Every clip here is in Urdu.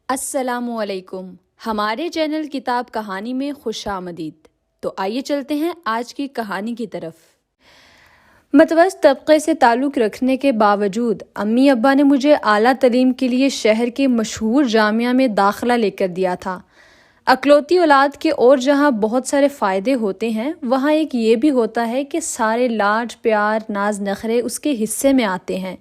السلام علیکم، ہمارے چینل کتاب کہانی میں خوش آمدید۔ تو آئیے چلتے ہیں آج کی کہانی کی طرف۔ متوسط طبقے سے تعلق رکھنے کے باوجود امی ابا نے مجھے اعلیٰ تعلیم کے لیے شہر کے مشہور جامعہ میں داخلہ لے کر دیا تھا۔ اکلوتی اولاد کے اور جہاں بہت سارے فائدے ہوتے ہیں، وہاں ایک یہ بھی ہوتا ہے کہ سارے لاڈ پیار ناز نخرے اس کے حصے میں آتے ہیں۔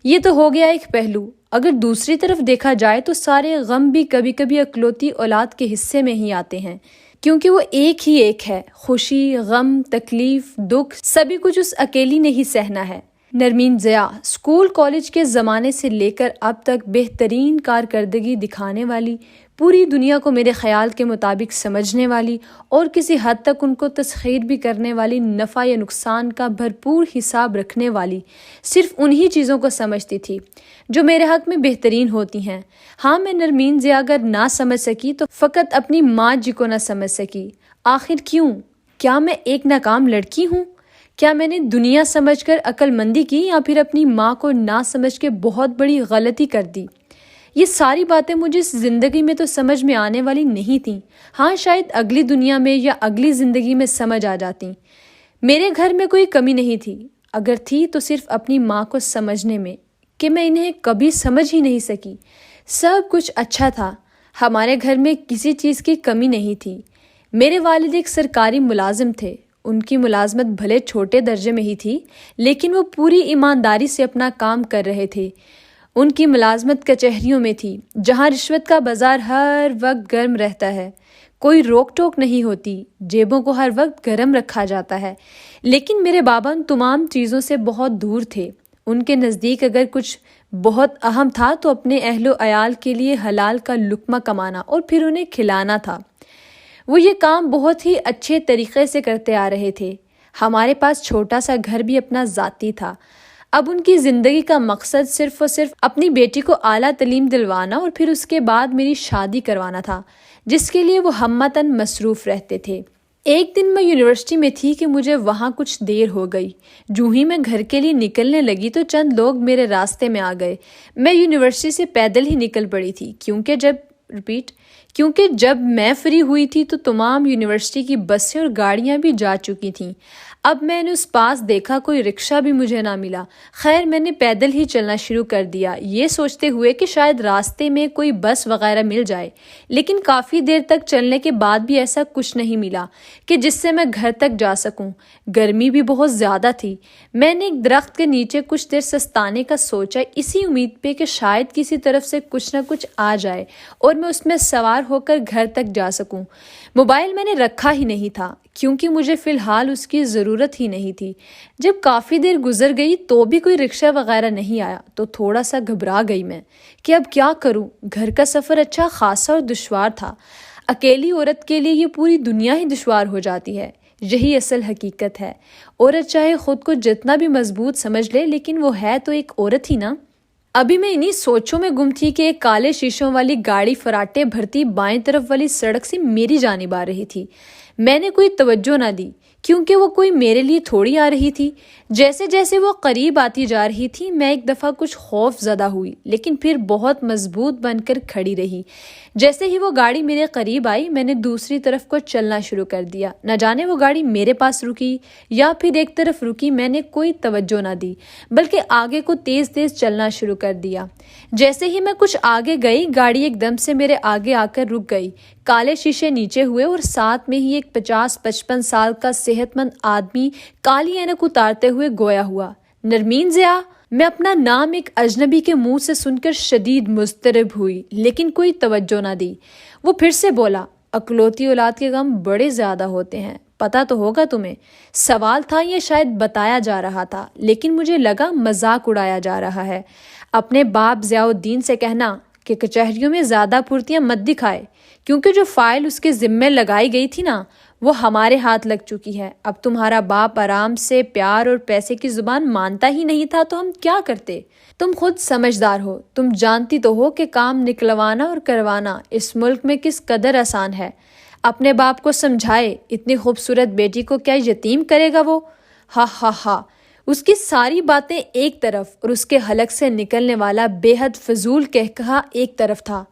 یہ تو ہو گیا ایک پہلو۔ اگر دوسری طرف دیکھا جائے تو سارے غم بھی کبھی کبھی اکلوتی اولاد کے حصے میں ہی آتے ہیں، کیونکہ وہ ایک ہی ایک ہے۔ خوشی، غم، تکلیف، دکھ، سبھی کچھ اس اکیلی نے ہی سہنا ہے۔ نرمین ضیاء اسکول کالج کے زمانے سے لے کر اب تک بہترین کارکردگی دکھانے والی، پوری دنیا کو میرے خیال کے مطابق سمجھنے والی اور کسی حد تک ان کو تسخیر بھی کرنے والی، نفع یا نقصان کا بھرپور حساب رکھنے والی، صرف انہی چیزوں کو سمجھتی تھی جو میرے حق میں بہترین ہوتی ہیں۔ ہاں، میں نرمین ضیاء اگر نہ سمجھ سکی تو فقط اپنی ماں جی کو نہ سمجھ سکی۔ آخر کیوں؟ کیا میں ایک ناکام لڑکی ہوں؟ کیا میں نے دنیا سمجھ کر عقل مندی کی، یا پھر اپنی ماں کو نہ سمجھ کے بہت بڑی غلطی کر دی؟ یہ ساری باتیں مجھے اس زندگی میں تو سمجھ میں آنے والی نہیں تھیں۔ ہاں، شاید اگلی دنیا میں یا اگلی زندگی میں سمجھ آ جاتی۔ میرے گھر میں کوئی کمی نہیں تھی، اگر تھی تو صرف اپنی ماں کو سمجھنے میں، کہ میں انہیں کبھی سمجھ ہی نہیں سکی۔ سب کچھ اچھا تھا، ہمارے گھر میں کسی چیز کی کمی نہیں تھی۔ میرے والد ایک سرکاری ملازم تھے۔ ان کی ملازمت بھلے چھوٹے درجے میں ہی تھی، لیکن وہ پوری ایمانداری سے اپنا کام کر رہے تھے۔ ان کی ملازمت کچہریوں میں تھی، جہاں رشوت کا بازار ہر وقت گرم رہتا ہے۔ کوئی روک ٹوک نہیں ہوتی، جیبوں کو ہر وقت گرم رکھا جاتا ہے۔ لیکن میرے بابا ان تمام چیزوں سے بہت دور تھے۔ ان کے نزدیک اگر کچھ بہت اہم تھا تو اپنے اہل و عیال کے لیے حلال کا لقمہ کمانا اور پھر انہیں کھلانا تھا۔ وہ یہ کام بہت ہی اچھے طریقے سے کرتے آ رہے تھے۔ ہمارے پاس چھوٹا سا گھر بھی اپنا ذاتی تھا۔ اب ان کی زندگی کا مقصد صرف اور صرف اپنی بیٹی کو اعلیٰ تعلیم دلوانا اور پھر اس کے بعد میری شادی کروانا تھا، جس کے لیے وہ ہمتاً مصروف رہتے تھے۔ ایک دن میں یونیورسٹی میں تھی کہ مجھے وہاں کچھ دیر ہو گئی۔ جو ہی میں گھر کے لیے نکلنے لگی تو چند لوگ میرے راستے میں آ گئے۔ میں یونیورسٹی سے پیدل ہی نکل پڑی تھی، کیونکہ جب میں فری ہوئی تھی تو تمام یونیورسٹی کی بسیں اور گاڑیاں بھی جا چکی تھیں۔ اب میں نے اس پاس دیکھا، کوئی رکشہ بھی مجھے نہ ملا۔ خیر، میں نے پیدل ہی چلنا شروع کر دیا، یہ سوچتے ہوئے کہ شاید راستے میں کوئی بس وغیرہ مل جائے۔ لیکن کافی دیر تک چلنے کے بعد بھی ایسا کچھ نہیں ملا کہ جس سے میں گھر تک جا سکوں۔ گرمی بھی بہت زیادہ تھی۔ میں نے ایک درخت کے نیچے کچھ دیر سستانے کا سوچا، اسی امید پہ کہ شاید کسی طرف سے کچھ نہ کچھ آ جائے اور میں اس میں سوار ہو کر گھر تک جا سکوں۔ موبائل میں نے رکھا ہی نہیں تھا، کیونکہ مجھے فی الحال اس کی ضرورت ہی نہیں تھی۔ جب کافی دیر گزر گئی تو بھی کوئی رکشہ وغیرہ نہیں آیا تو تھوڑا سا گھبرا گئی میں کہ اب کیا کروں۔ گھر کا سفر اچھا خاصا اور دشوار تھا۔ اکیلی عورت کے لیے یہ پوری دنیا ہی دشوار ہو جاتی ہے۔ یہی اصل حقیقت ہے۔ عورت چاہے خود کو جتنا بھی مضبوط سمجھ لے، لیکن وہ ہے تو ایک عورت ہی نا۔ ابھی میں انہی سوچوں میں گم تھی کہ ایک کالے شیشوں والی گاڑی فراٹے بھرتی بائیں طرف والی سڑک سے میری جانب آ رہی تھی۔ میں نے کوئی توجہ نہ دی، کیونکہ وہ کوئی میرے لیے تھوڑی آ رہی تھی۔ جیسے جیسے وہ قریب آتی جا رہی تھی، میں ایک دفعہ کچھ خوف زدہ ہوئی، لیکن پھر بہت مضبوط بن کر کھڑی رہی۔ جیسے ہی وہ گاڑی میرے قریب آئی، میں نے دوسری طرف کو چلنا شروع کر دیا۔ نہ جانے وہ گاڑی میرے پاس رکی یا پھر ایک طرف رکی، میں نے کوئی توجہ نہ دی، بلکہ آگے کو تیز تیز چلنا شروع کر دیا۔ جیسے ہی میں کچھ آگے گئی، گاڑی ایک دم سے میرے آگے آ کر رک گئی۔ کالے شیشے نیچے ہوئے اور ساتھ میں ہی ایک 50-55 سال کا صحت مند آدمی کالی اینک اتارتے ہوئے گویا ہوا۔ نرمین ضیاء۔ میں اپنا نام ایک اجنبی کے منہ سے سن کر شدید مضطرب ہوئی، لیکن کوئی توجہ نہ دی۔ وہ پھر سے بولا، اکلوتی اولاد کے غم بڑے زیادہ ہوتے ہیں، پتہ تو ہوگا تمہیں۔ سوال تھا یا شاید بتایا جا رہا تھا، لیکن مجھے لگا مذاق اڑایا جا رہا ہے۔ اپنے باپ ضیاء الدین سے کہنا کہ کچہریوں میں زیادہ پھرتیاں مت دکھائے، کیونکہ جو فائل اس کے ذمے لگائی گئی تھی نا، وہ ہمارے ہاتھ لگ چکی ہے۔ اب تمہارا باپ آرام سے پیار اور پیسے کی زبان مانتا ہی نہیں تھا تو ہم کیا کرتے؟ تم خود سمجھدار ہو، تم جانتی تو ہو کہ کام نکلوانا اور کروانا اس ملک میں کس قدر آسان ہے۔ اپنے باپ کو سمجھائے، اتنی خوبصورت بیٹی کو کیا یتیم کرے گا وہ؟ ہا ہا ہا۔ اس کی ساری باتیں ایک طرف اور اس کے حلق سے نکلنے والا بے حد فضول کہکہا ایک طرف تھا۔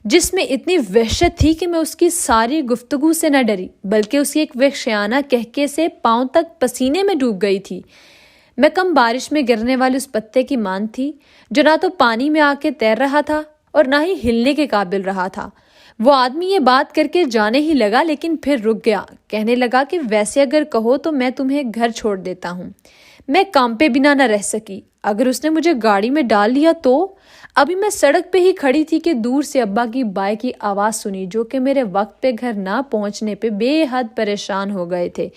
جس میں اتنی وحشت تھی کہ میں اس کی ساری گفتگو سے نہ ڈری بلکہ اس کی ایک وحشیانہ کہکے سے پاؤں تک پسینے میں ڈوب گئی تھی۔ میں کم بارش میں گرنے والے اس پتے کی مانند تھی جو نہ تو پانی میں آ کے تیر رہا تھا اور نہ ہی ہلنے کے قابل رہا تھا۔ وہ آدمی یہ بات کر کے جانے ہی لگا لیکن پھر رک گیا، کہنے لگا کہ ویسے اگر کہو تو میں تمہیں گھر چھوڑ دیتا ہوں۔ میں کانپے بنا نہ رہ سکی۔ اگر اس نے مجھے گاڑی میں ڈال لیا تو؟ ابھی میں سڑک پہ ہی کھڑی تھی کہ دور سے ابا کی بائک کی آواز سنی جو کہ میرے وقت پہ گھر نہ پہنچنے پہ بے حد پریشان ہو گئے تھے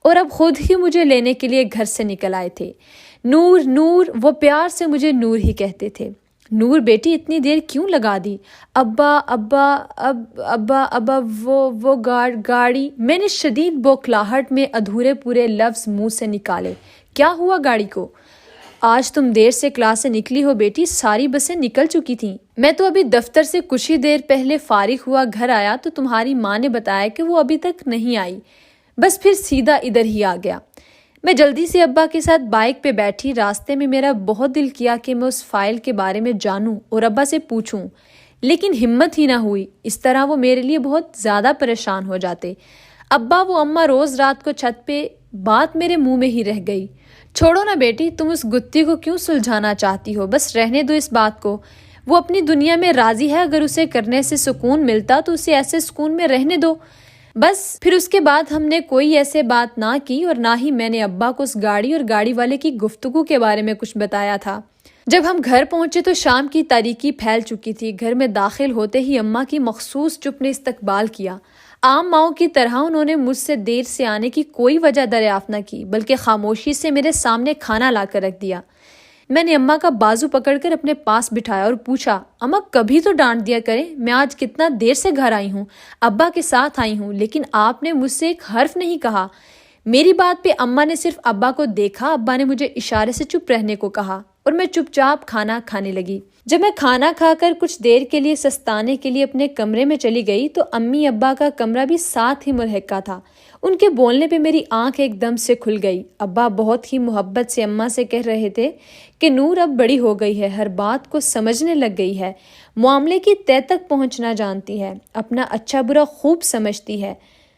اور اب خود ہی مجھے لینے کے لیے گھر سے نکل آئے تھے۔ نور نور، وہ پیار سے مجھے نور ہی کہتے تھے۔ نور بیٹی اتنی دیر کیوں لگا دی؟ ابا ابا ابا ابا وہ گاڑی۔ میں نے شدید بوکھلاہٹ میں ادھورے پورے لفظ منہ سے نکالے۔ کیا ہوا گاڑی کو؟ آج تم دیر سے کلاس سے نکلی ہو بیٹی، ساری بسیں نکل چکی تھیں۔ میں تو ابھی دفتر سے کچھ ہی دیر پہلے فارغ ہوا گھر آیا تو تمہاری ماں نے بتایا کہ وہ ابھی تک نہیں آئی، بس پھر سیدھا ادھر ہی آ گیا۔ میں جلدی سے ابا کے ساتھ بائک پہ بیٹھی۔ راستے میں میرا بہت دل کیا کہ میں اس فائل کے بارے میں جانوں اور ابا سے پوچھوں، لیکن ہمت ہی نہ ہوئی، اس طرح وہ میرے لیے بہت زیادہ پریشان ہو جاتے۔ ابا وہ اماں روز رات کو چھت پہ، بات میرے منہ میں ہی رہ گئی۔ چھوڑو نا بیٹی، تم اس گتھی کو کیوں سلجھانا چاہتی ہو؟ بس رہنے دو اس بات کو۔ وہ اپنی دنیا میں راضی ہے، اگر اسے کرنے سے سکون ملتا تو اسے ایسے سکون میں رہنے دو۔ بس پھر اس کے بعد ہم نے کوئی ایسے بات نہ کی اور نہ ہی میں نے ابا کو اس گاڑی اور گاڑی والے کی گفتگو کے بارے میں کچھ بتایا تھا۔ جب ہم گھر پہنچے تو شام کی تاریکی پھیل چکی تھی۔ گھر میں داخل ہوتے ہی اماں کی مخصوص چپ نے استقبال کیا۔ عام ماؤں کی طرح انہوں نے مجھ سے دیر سے آنے کی کوئی وجہ دریافت نہ کی بلکہ خاموشی سے میرے سامنے کھانا لا کر رکھ دیا۔ میں نے اماں کا بازو پکڑ کر اپنے پاس بٹھایا اور پوچھا، اماں کبھی تو ڈانٹ دیا کریں، میں آج کتنا دیر سے گھر آئی ہوں، ابا کے ساتھ آئی ہوں، لیکن آپ نے مجھ سے ایک حرف نہیں کہا۔ میری بات پہ اماں نے صرف ابا کو دیکھا۔ ابا نے مجھے اشارے سے چپ رہنے کو کہا اور میں چپ چاپ کھانا کھانے لگی۔ جب میں کھانا کھا کر کچھ دیر کے لیے سستانے کے لیے اپنے کمرے میں چلی گئی تو امی ابا کا کمرہ بھی ساتھ ہی ملحقہ تھا۔ ان کے بولنے پہ میری آنکھ ایک دم سے کھل گئی۔ ابا بہت ہی محبت سے اماں سے کہہ رہے تھے کہ نور اب بڑی ہو گئی ہے، ہر بات کو سمجھنے لگ گئی ہے، معاملے کی تہہ تک پہنچنا جانتی ہے، اپنا اچھا برا خوب سمجھتی ہے۔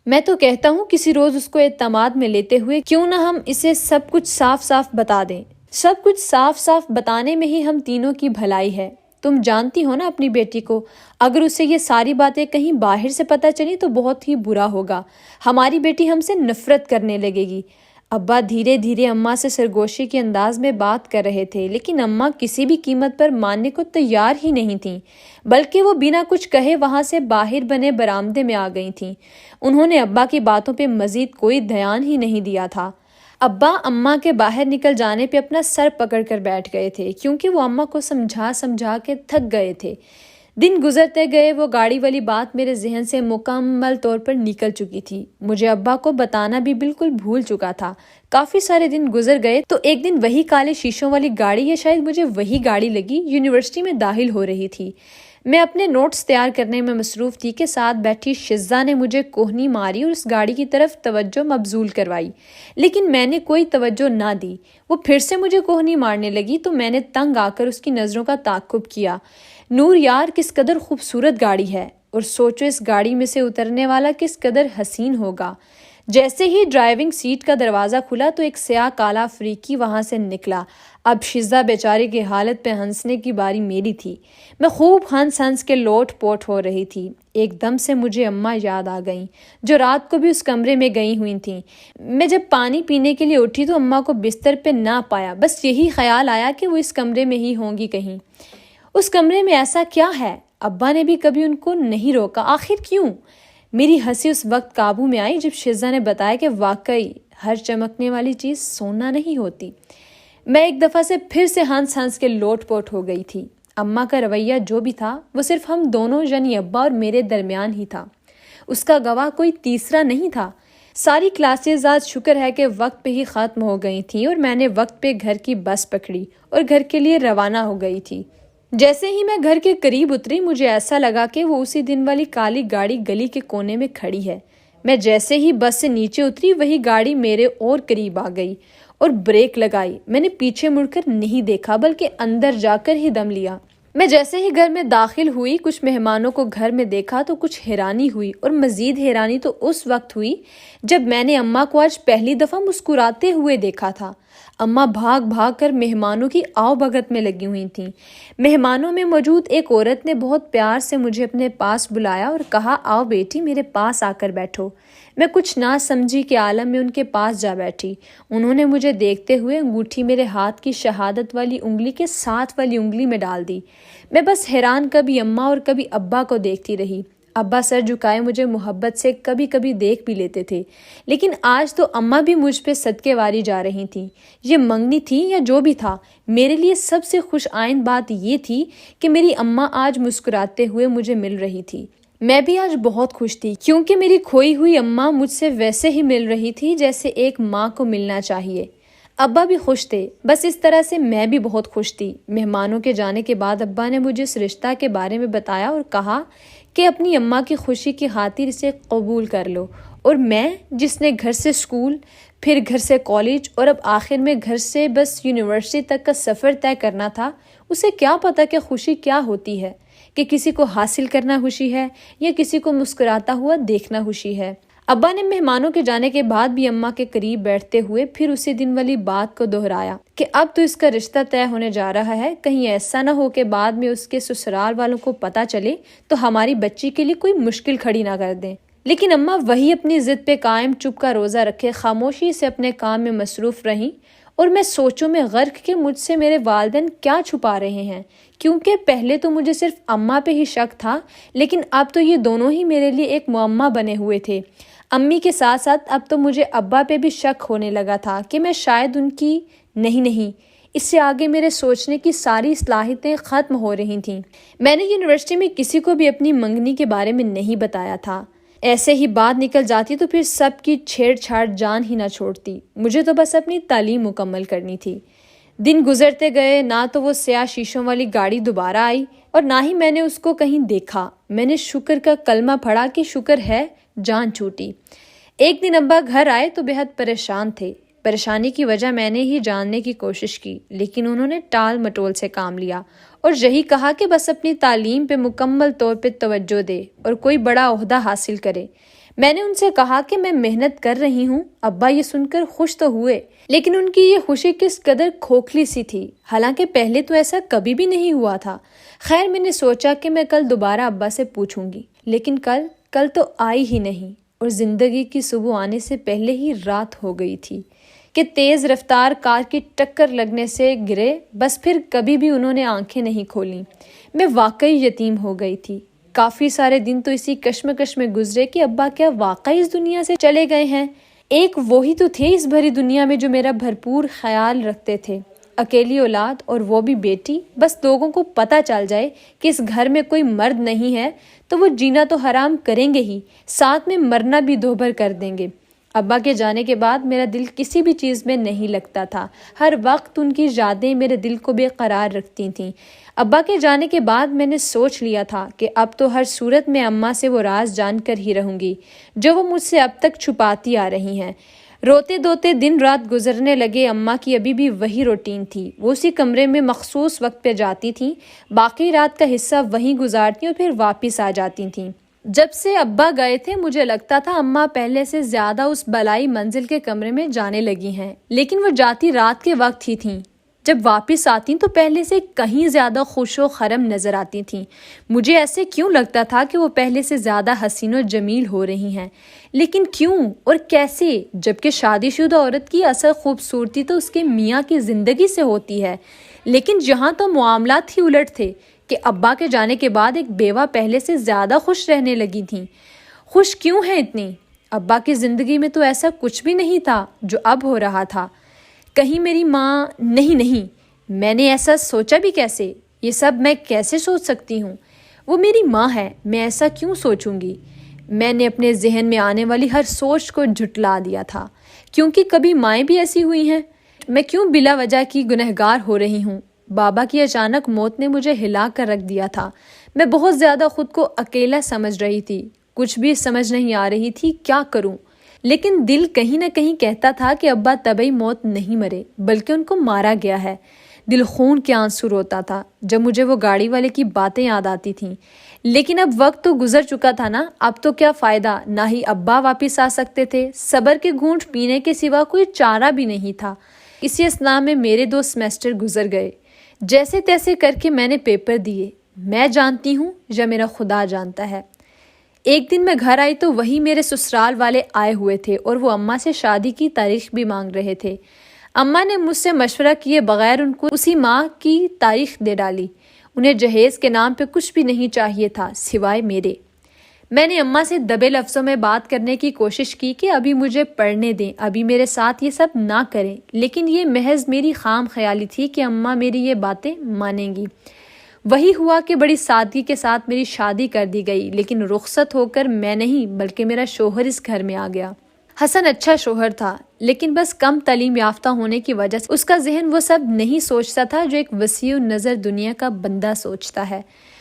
میں تو کہتا ہوں کسی روز اس کو اعتماد میں لیتے ہوئے کیوں نہ ہم اسے سب کچھ صاف صاف بتا دیں۔ سب کچھ صاف صاف بتانے میں ہی ہم تینوں کی بھلائی ہے۔ تم جانتی ہو نا اپنی بیٹی کو، اگر اسے یہ ساری باتیں کہیں باہر سے پتہ چلی تو بہت ہی برا ہوگا، ہماری بیٹی ہم سے نفرت کرنے لگے گی۔ ابا دھیرے دھیرے اماں سے سرگوشی کے انداز میں بات کر رہے تھے لیکن اماں کسی بھی قیمت پر ماننے کو تیار ہی نہیں تھیں، بلکہ وہ بنا کچھ کہے وہاں سے باہر بنے برآمدے میں آ گئی تھیں۔ انہوں نے ابا کی باتوں پہ مزید کوئی دھیان ہی نہیں دیا تھا۔ ابا اماں کے باہر نکل جانے پہ اپنا سر پکڑ کر بیٹھ گئے تھے کیونکہ وہ اماں کو سمجھا سمجھا کے تھک گئے تھے۔ دن گزرتے گئے، وہ گاڑی والی بات میرے ذہن سے مکمل طور پر نکل چکی تھی۔ مجھے ابا کو بتانا بھی بالکل بھول چکا تھا۔ کافی سارے دن گزر گئے تو ایک دن وہی کالے شیشوں والی گاڑی، یا شاید مجھے وہی گاڑی لگی، یونیورسٹی میں داخل ہو رہی تھی۔ میں اپنے نوٹس تیار کرنے میں مصروف تھی کہ ساتھ بیٹھی شزا نے مجھے کوہنی ماری اور اس گاڑی کی طرف توجہ مبذول کروائی، لیکن میں نے کوئی توجہ نہ دی۔ وہ پھر سے مجھے کوہنی مارنے لگی تو میں نے تنگ آ کر اس کی نظروں کا تعاقب کیا۔ نور یار، کس قدر خوبصورت گاڑی ہے، اور سوچو اس گاڑی میں سے اترنے والا کس قدر حسین ہوگا۔ جیسے ہی ڈرائیونگ سیٹ کا دروازہ کھلا تو ایک سیاہ کالا افریقی وہاں سے نکلا۔ اب شزا بیچاری کی حالت پہ ہنسنے کی باری میری تھی۔ میں خوب ہنس ہنس کے لوٹ پوٹ ہو رہی تھی۔ ایک دم سے مجھے اماں یاد آ گئیں جو رات کو بھی اس کمرے میں گئی ہوئی تھیں۔ میں جب پانی پینے کے لیے اٹھی تو اماں کو بستر پہ نہ پایا، بس یہی خیال آیا کہ وہ اس کمرے میں ہی ہوں گی کہیں۔ اس کمرے میں ایسا کیا ہے؟ ابا نے بھی کبھی ان کو نہیں روکا، آخر کیوں؟ میری ہنسی اس وقت قابو میں آئی جب شزا نے بتایا کہ واقعی ہر چمکنے والی چیز سونا نہیں ہوتی۔ میں ایک دفعہ سے پھر سے ہنس ہنس کے لوٹ پوٹ ہو گئی تھی۔ اماں کا رویہ جو بھی تھا وہ صرف ہم دونوں یعنی ابا اور میرے درمیان ہی تھا، اس کا گواہ کوئی تیسرا نہیں تھا۔ ساری کلاسز آج شکر ہے کہ وقت پہ ہی ختم ہو گئی تھیں اور میں نے وقت پہ گھر کی بس پکڑی اور گھر کے لیے روانہ ہو گئی تھی۔ جیسے ہی میں گھر کے قریب اتری مجھے ایسا لگا کہ وہ اسی دن والی کالی گاڑی گلی کے کونے میں کھڑی ہے۔ میں جیسے ہی بس سے نیچے اتری وہی گاڑی میرے اور قریب آ گئی اور بریک لگائی۔ میں نے پیچھے مڑ کر نہیں دیکھا بلکہ اندر جا کر ہی دم لیا۔ میں جیسے ہی گھر میں داخل ہوئی، کچھ مہمانوں کو گھر میں دیکھا تو کچھ حیرانی ہوئی، اور مزید حیرانی تو اس وقت ہوئی جب میں نے اماں کو آج پہلی دفعہ مسکراتے ہوئے دیکھا تھا۔ اماں بھاگ بھاگ کر مہمانوں کی آؤ بھگت میں لگی ہوئی تھیں۔ مہمانوں میں موجود ایک عورت نے بہت پیار سے مجھے اپنے پاس بلایا اور کہا، آؤ بیٹی، میرے پاس آ کر بیٹھو۔ میں کچھ نہ سمجھی کے عالم میں ان کے پاس جا بیٹھی۔ انہوں نے مجھے دیکھتے ہوئے انگوٹھی میرے ہاتھ کی شہادت والی انگلی کے ساتھ والی انگلی میں ڈال دی۔ میں بس حیران کبھی اماں اور کبھی ابا کو دیکھتی رہی۔ ابا سر جھکائے مجھے محبت سے کبھی کبھی دیکھ بھی لیتے تھے، لیکن آج تو اماں بھی مجھ پہ صدقے واری جا رہی تھیں۔ یہ منگنی تھی یا جو بھی تھا، میرے لیے سب سے خوش آئند بات یہ تھی کہ میری اماں آج مسکراتے ہوئے مجھے مل رہی تھی۔ میں بھی آج بہت خوش تھی، کیونکہ میری کھوئی ہوئی اماں مجھ سے ویسے ہی مل رہی تھی جیسے ایک ماں کو ملنا چاہیے۔ ابا بھی خوش تھے، بس اس طرح سے میں بھی بہت خوش تھی۔ مہمانوں کے جانے کے بعد ابا نے مجھے اس رشتہ کے بارے میں بتایا اور کہا کہ اپنی اماں کی خوشی کی خاطر اسے قبول کر لو، اور میں، جس نے گھر سے اسکول، پھر گھر سے کالج اور اب آخر میں گھر سے بس یونیورسٹی تک کا سفر طے کرنا تھا، اسے کیا پتا کہ خوشی کیا ہوتی ہے، کہ کسی کو حاصل کرنا خوشی ہے یا کسی کو مسکراتا ہوا دیکھنا خوشی ہے۔ ابا نے مہمانوں کے جانے کے بعد بھی اماں کے قریب بیٹھتے ہوئے پھر اسی دن والی بات کو دہرایا کہ اب تو اس کا رشتہ طے ہونے جا رہا ہے، کہیں ایسا نہ ہو کہ بعد میں اس کے سسرال والوں کو پتہ چلے تو ہماری بچی کے لیے کوئی مشکل کھڑی نہ کر دیں۔ لیکن اماں وہی اپنی ضد پہ قائم، چپ کا روزہ رکھے خاموشی سے اپنے کام میں مصروف رہیں، اور میں سوچوں میں غرق کہ مجھ سے میرے والدین کیا چھپا رہے ہیں، کیونکہ پہلے تو مجھے صرف اماں پہ ہی شک تھا، لیکن اب تو یہ دونوں ہی میرے لیے ایک معمہ بنے ہوئے تھے۔ امی کے ساتھ ساتھ اب تو مجھے ابا پہ بھی شک ہونے لگا تھا کہ میں شاید ان کی نہیں، اس سے آگے میرے سوچنے کی ساری صلاحیتیں ختم ہو رہی تھیں۔ میں نے یونیورسٹی میں کسی کو بھی اپنی منگنی کے بارے میں نہیں بتایا تھا، ایسے ہی بات نکل جاتی تو پھر سب کی چھیڑ چھاڑ جان ہی نہ چھوڑتی۔ مجھے تو بس اپنی تعلیم مکمل کرنی تھی۔ دن گزرتے گئے، نہ تو وہ سیاہ شیشوں والی گاڑی دوبارہ آئی اور نہ ہی میں نے اس کو کہیں دیکھا۔ میں نے شکر کا کلمہ پڑھا کہ شکر ہے جان چھوٹی۔ ایک دن ابا گھر آئے تو بے حد پریشان تھے۔ پریشانی کی وجہ میں نے ہی جاننے کی کوشش کی، لیکن انہوں نے ٹال مٹول سے کام لیا اور یہی کہا کہ بس اپنی تعلیم پہ مکمل طور پہ توجہ دے اور کوئی بڑا عہدہ حاصل کرے۔ میں نے ان سے کہا کہ میں محنت کر رہی ہوں۔ ابا یہ سن کر خوش تو ہوئے، لیکن ان کی یہ خوشی کس قدر کھوکھلی سی تھی، حالانکہ پہلے تو ایسا کبھی بھی نہیں ہوا تھا۔ خیر، میں نے سوچا کہ میں کل دوبارہ ابا سے پوچھوں گی، لیکن کل تو آئی ہی نہیں، اور زندگی کی صبح آنے سے پہلے ہی رات ہو گئی تھی کہ تیز رفتار کار کی ٹکر لگنے سے گرے۔ بس پھر کبھی بھی انہوں نے آنکھیں نہیں کھولیں۔ میں واقعی یتیم ہو گئی تھی۔ کافی سارے دن تو اسی کشمکش میں گزرے کہ ابا کیا واقعی اس دنیا سے چلے گئے ہیں۔ ایک وہی تو تھے اس بھری دنیا میں جو میرا بھرپور خیال رکھتے تھے۔ اکیلی اولاد، اور وہ بھی بیٹی۔ بس لوگوں کو پتہ چل جائے کہ اس گھر میں کوئی مرد نہیں ہے تو وہ جینا تو حرام کریں گے ہی، ساتھ میں مرنا بھی دوبھر کر دیں گے۔ ابا کے جانے کے بعد میرا دل کسی بھی چیز میں نہیں لگتا تھا۔ ہر وقت ان کی یادیں میرے دل کو بے قرار رکھتی تھیں۔ ابا کے جانے کے بعد میں نے سوچ لیا تھا کہ اب تو ہر صورت میں اماں سے وہ راز جان کر ہی رہوں گی جو وہ مجھ سے اب تک چھپاتی آ رہی ہیں۔ روتے دھوتے دن رات گزرنے لگے۔ اماں کی ابھی بھی وہی روٹین تھی۔ وہ اسی کمرے میں مخصوص وقت پہ جاتی تھیں، باقی رات کا حصہ وہیں گزارتی اور پھر واپس آ جاتی تھیں۔ جب سے ابا گئے تھے مجھے لگتا تھا اماں پہلے سے زیادہ اس بلائی منزل کے کمرے میں جانے لگی ہیں، لیکن وہ جاتی رات کے وقت ہی تھیں۔ جب واپس آتی تو پہلے سے کہیں زیادہ خوش و خرم نظر آتی تھیں۔ مجھے ایسے کیوں لگتا تھا کہ وہ پہلے سے زیادہ حسین و جمیل ہو رہی ہیں، لیکن کیوں اور کیسے، جبکہ شادی شدہ عورت کی اصل خوبصورتی تو اس کے میاں کی زندگی سے ہوتی ہے۔ لیکن یہاں تو معاملات ہی الٹ تھے کہ ابا کے جانے کے بعد ایک بیوہ پہلے سے زیادہ خوش رہنے لگی تھیں۔ خوش کیوں ہیں اتنی؟ ابا کی زندگی میں تو ایسا کچھ بھی نہیں تھا جو اب ہو رہا تھا۔ کہیں میری ماں نہیں، میں نے ایسا سوچا بھی کیسے؟ یہ سب میں کیسے سوچ سکتی ہوں؟ وہ میری ماں ہے، میں ایسا کیوں سوچوں گی؟ میں نے اپنے ذہن میں آنے والی ہر سوچ کو جھٹلا دیا تھا، کیونکہ کبھی مائیں بھی ایسی ہوئی ہیں۔ میں کیوں بلا وجہ کی گنہگار ہو رہی ہوں؟ بابا کی اچانک موت نے مجھے ہلا کر رکھ دیا تھا۔ میں بہت زیادہ خود کو اکیلا سمجھ رہی تھی، کچھ بھی سمجھ نہیں آ رہی تھی کیا کروں۔ لیکن دل کہیں نہ کہیں کہتا تھا کہ ابا طبعی موت نہیں مرے، بلکہ ان کو مارا گیا ہے۔ دل خون کے آنسو روتا تھا جب مجھے وہ گاڑی والے کی باتیں یاد آتی تھیں۔ لیکن اب وقت تو گزر چکا تھا نا، اب تو کیا فائدہ، نہ ہی ابا واپس آ سکتے تھے، صبر کے گھونٹ پینے کے سوا کوئی چارہ بھی نہیں تھا۔ اسی اثناء میں میرے 2 سیمسٹر گزر گئے۔ جیسے تیسے کر کے میں نے پیپر دیے، میں جانتی ہوں یا میرا خدا جانتا ہے۔ ایک دن میں گھر آئی تو وہی میرے سسرال والے آئے ہوئے تھے اور وہ اماں سے شادی کی تاریخ بھی مانگ رہے تھے۔ اماں نے مجھ سے مشورہ کیے بغیر ان کو اسی ماہ کی تاریخ دے ڈالی۔ انہیں جہیز کے نام پہ کچھ بھی نہیں چاہیے تھا سوائے میرے۔ میں نے اماں سے دبے لفظوں میں بات کرنے کی کوشش کی کہ ابھی مجھے پڑھنے دیں، ابھی میرے ساتھ یہ سب نہ کریں، لیکن یہ محض میری خام خیالی تھی کہ اماں میری یہ باتیں مانیں گی۔ وہی ہوا کہ بڑی سادگی کے ساتھ میری شادی کر دی گئی، لیکن رخصت ہو کر میں نہیں بلکہ میرا شوہر اس گھر میں آ گیا۔ حسن اچھا شوہر تھا، لیکن بس کم تعلیم یافتہ ہونے کی وجہ سے اس کا ذہن وہ سب نہیں سوچتا تھا جو ایک وسیع نظر دنیا کا بندہ سوچتا ہے۔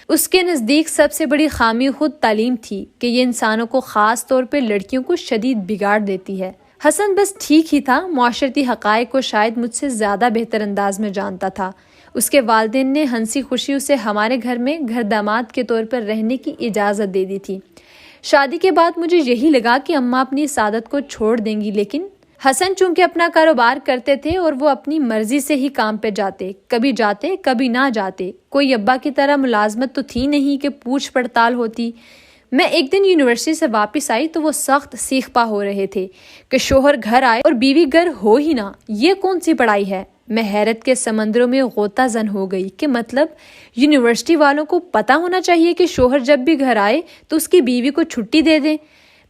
اس کے نزدیک سب سے بڑی خامی خود تعلیم تھی کہ یہ انسانوں کو، خاص طور پہ لڑکیوں کو شدید بگاڑ دیتی ہے۔ حسن بس ٹھیک ہی تھا، معاشرتی حقائق کو شاید مجھ سے زیادہ بہتر انداز میں جانتا تھا۔ اس کے والدین نے ہنسی خوشی اسے ہمارے گھر میں گھر داماد کے طور پر رہنے کی اجازت دے دی تھی۔ شادی کے بعد مجھے یہی لگا کہ اماں اپنی سعادت کو چھوڑ دیں گی، لیکن حسن چونکہ اپنا کاروبار کرتے تھے اور وہ اپنی مرضی سے ہی کام پہ جاتے، کبھی نہ جاتے۔ کوئی ابا کی طرح ملازمت تو تھی نہیں کہ پوچھ پڑتال ہوتی۔ میں ایک دن یونیورسٹی سے واپس آئی تو وہ سخت سیخ پا ہو رہے تھے کہ شوہر گھر آئے اور بیوی گھر ہو ہی نہ، یہ کون سی پڑھائی ہے۔ میں حیرت کے سمندروں میں غوطہ زن ہو گئی کہ مطلب یونیورسٹی والوں کو پتہ ہونا چاہیے کہ شوہر جب بھی گھر آئے تو اس کی بیوی کو چھٹی دے دیں۔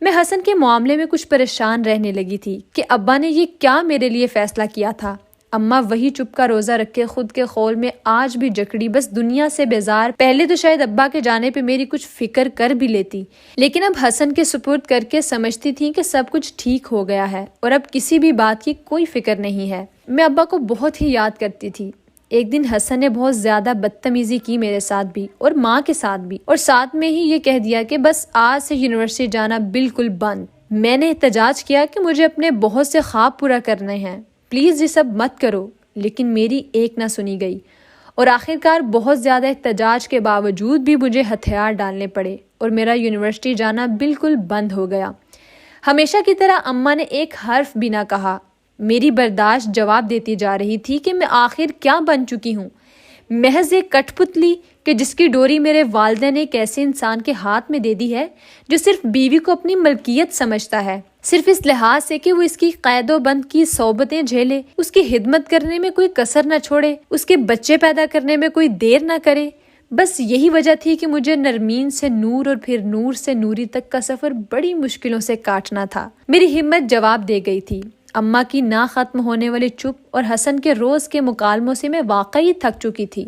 میں حسن کے معاملے میں کچھ پریشان رہنے لگی تھی کہ ابا نے یہ کیا میرے لیے فیصلہ کیا تھا۔ اماں وہی چپ کا روزہ رکھے خود کے خول میں آج بھی جکڑی، بس دنیا سے بیزار۔ پہلے تو شاید ابا کے جانے پہ میری کچھ فکر کر بھی لیتی، لیکن اب حسن کے سپرد کر کے سمجھتی تھی کہ سب کچھ ٹھیک ہو گیا ہے اور اب کسی بھی بات کی کوئی فکر نہیں ہے۔ میں ابا کو بہت ہی یاد کرتی تھی۔ ایک دن حسن نے بہت زیادہ بدتمیزی کی میرے ساتھ بھی اور ماں کے ساتھ بھی، اور ساتھ میں ہی یہ کہہ دیا کہ بس آج سے یونیورسٹی جانا بالکل بند۔ میں نے احتجاج کیا کہ مجھے اپنے بہت سے خواب پورا کرنے ہیں، پلیز یہ سب مت کرو، لیکن میری ایک نہ سنی گئی، اور آخرکار بہت زیادہ احتجاج کے باوجود بھی مجھے ہتھیار ڈالنے پڑے اور میرا یونیورسٹی جانا بالکل بند ہو گیا۔ ہمیشہ کی طرح اماں نے ایک حرف بھی نہ کہا۔ میری برداشت جواب دیتی جا رہی تھی کہ میں آخر کیا بن چکی ہوں، محض ایک کٹ پتلی کہ جس کی ڈوری میرے والدین نے ایک ایسے انسان کے ہاتھ میں دے دی ہے جو صرف بیوی کو اپنی ملکیت سمجھتا ہے، صرف اس لحاظ سے کہ وہ اس کی قید و بند کی صحبتیں جھیلے، اس کی خدمت کرنے میں کوئی کسر نہ چھوڑے، اس کے بچے پیدا کرنے میں کوئی دیر نہ کرے۔ بس یہی وجہ تھی کہ مجھے نرمین سے نور اور پھر نور سے نوری تک کا سفر بڑی مشکلوں سے کاٹنا تھا۔ میری ہمت جواب دے گئی تھی۔ اماں کی نہ ختم ہونے والی چپ اور حسن کے روز کے مکالموں سے میں واقعی تھک چکی تھی۔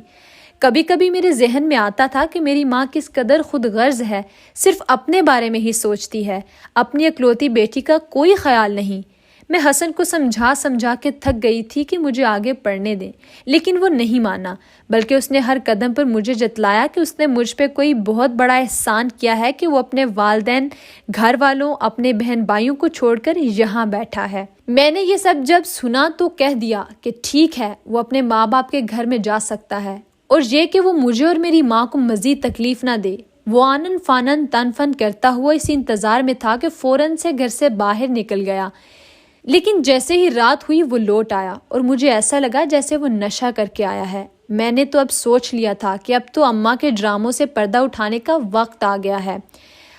کبھی کبھی میرے ذہن میں آتا تھا کہ میری ماں کس قدر خود غرض ہے، صرف اپنے بارے میں ہی سوچتی ہے، اپنی اکلوتی بیٹی کا کوئی خیال نہیں۔ میں حسن کو سمجھا کے تھک گئی تھی کہ مجھے آگے پڑھنے دیں، لیکن وہ نہیں مانا، بلکہ اس نے ہر قدم پر مجھے جتلایا کہ اس نے مجھ پہ کوئی بہت بڑا احسان کیا ہے کہ وہ اپنے والدین، گھر والوں، اپنے بہن بھائیوں کو چھوڑ کر یہاں بیٹھا ہے۔ میں نے یہ سب جب سنا تو کہہ دیا کہ ٹھیک ہے، وہ اپنے ماں باپ کے گھر میں جا سکتا ہے، اور یہ کہ وہ مجھے اور میری ماں کو مزید تکلیف نہ دے۔ وہ آنن فانن تن فن کرتا ہوا اسی انتظار میں تھا کہ فوراً سے گھر سے باہر نکل گیا، لیکن جیسے ہی رات ہوئی وہ لوٹ آیا اور مجھے ایسا لگا جیسے وہ نشہ کر کے آیا ہے۔ میں نے تو اب سوچ لیا تھا کہ اب تو اماں کے ڈراموں سے پردہ اٹھانے کا وقت آ گیا ہے۔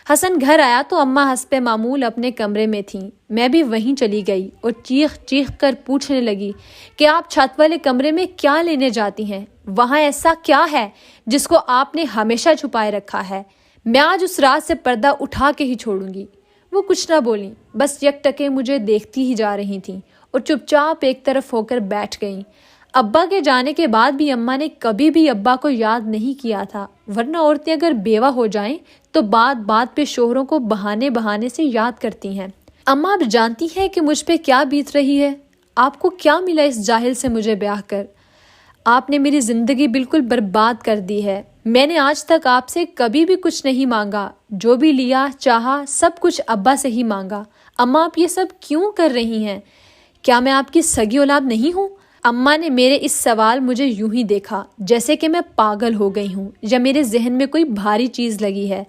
حسن گھر آیا تو اماں حسب معمول اپنے کمرے میں تھیں۔ میں بھی وہیں چلی گئی اور چیخ چیخ کر پوچھنے لگی کہ آپ چھت والے کمرے میں کیا لینے جاتی ہیں؟ وہاں ایسا کیا ہے جس کو آپ نے ہمیشہ چھپائے رکھا ہے؟ میں آج اس رات سے پردہ اٹھا کے ہی چھوڑوں گی۔ وہ کچھ نہ بولیں، بس یک ٹکے مجھے دیکھتی ہی جا رہی تھیں اور چپ چاپ ایک طرف ہو کر بیٹھ گئیں۔ ابا کے جانے کے بعد بھی اماں نے کبھی بھی ابا کو یاد نہیں کیا تھا، ورنہ عورتیں اگر بیوہ ہو جائیں تو بات بات پہ شوہروں کو بہانے سے یاد کرتی ہیں۔ اماں اب جانتی ہیں کہ مجھ پہ کیا بیت رہی ہے۔ آپ کو کیا ملا اس جاہل سے مجھے بیاہ کر؟ آپ نے میری زندگی بالکل برباد کر دی ہے۔ میں نے آج تک آپ سے کبھی بھی کچھ نہیں مانگا، جو بھی لیا چاہا سب کچھ ابا سے ہی مانگا۔ اماں آپ یہ سب کیوں کر رہی ہیں؟ کیا میں آپ کی سگی اولاد نہیں ہوں؟ اماں نے میرے اس سوال مجھے یوں ہی دیکھا جیسے کہ میں پاگل ہو گئی ہوں یا میرے ذہن میں کوئی بھاری چیز لگی ہے۔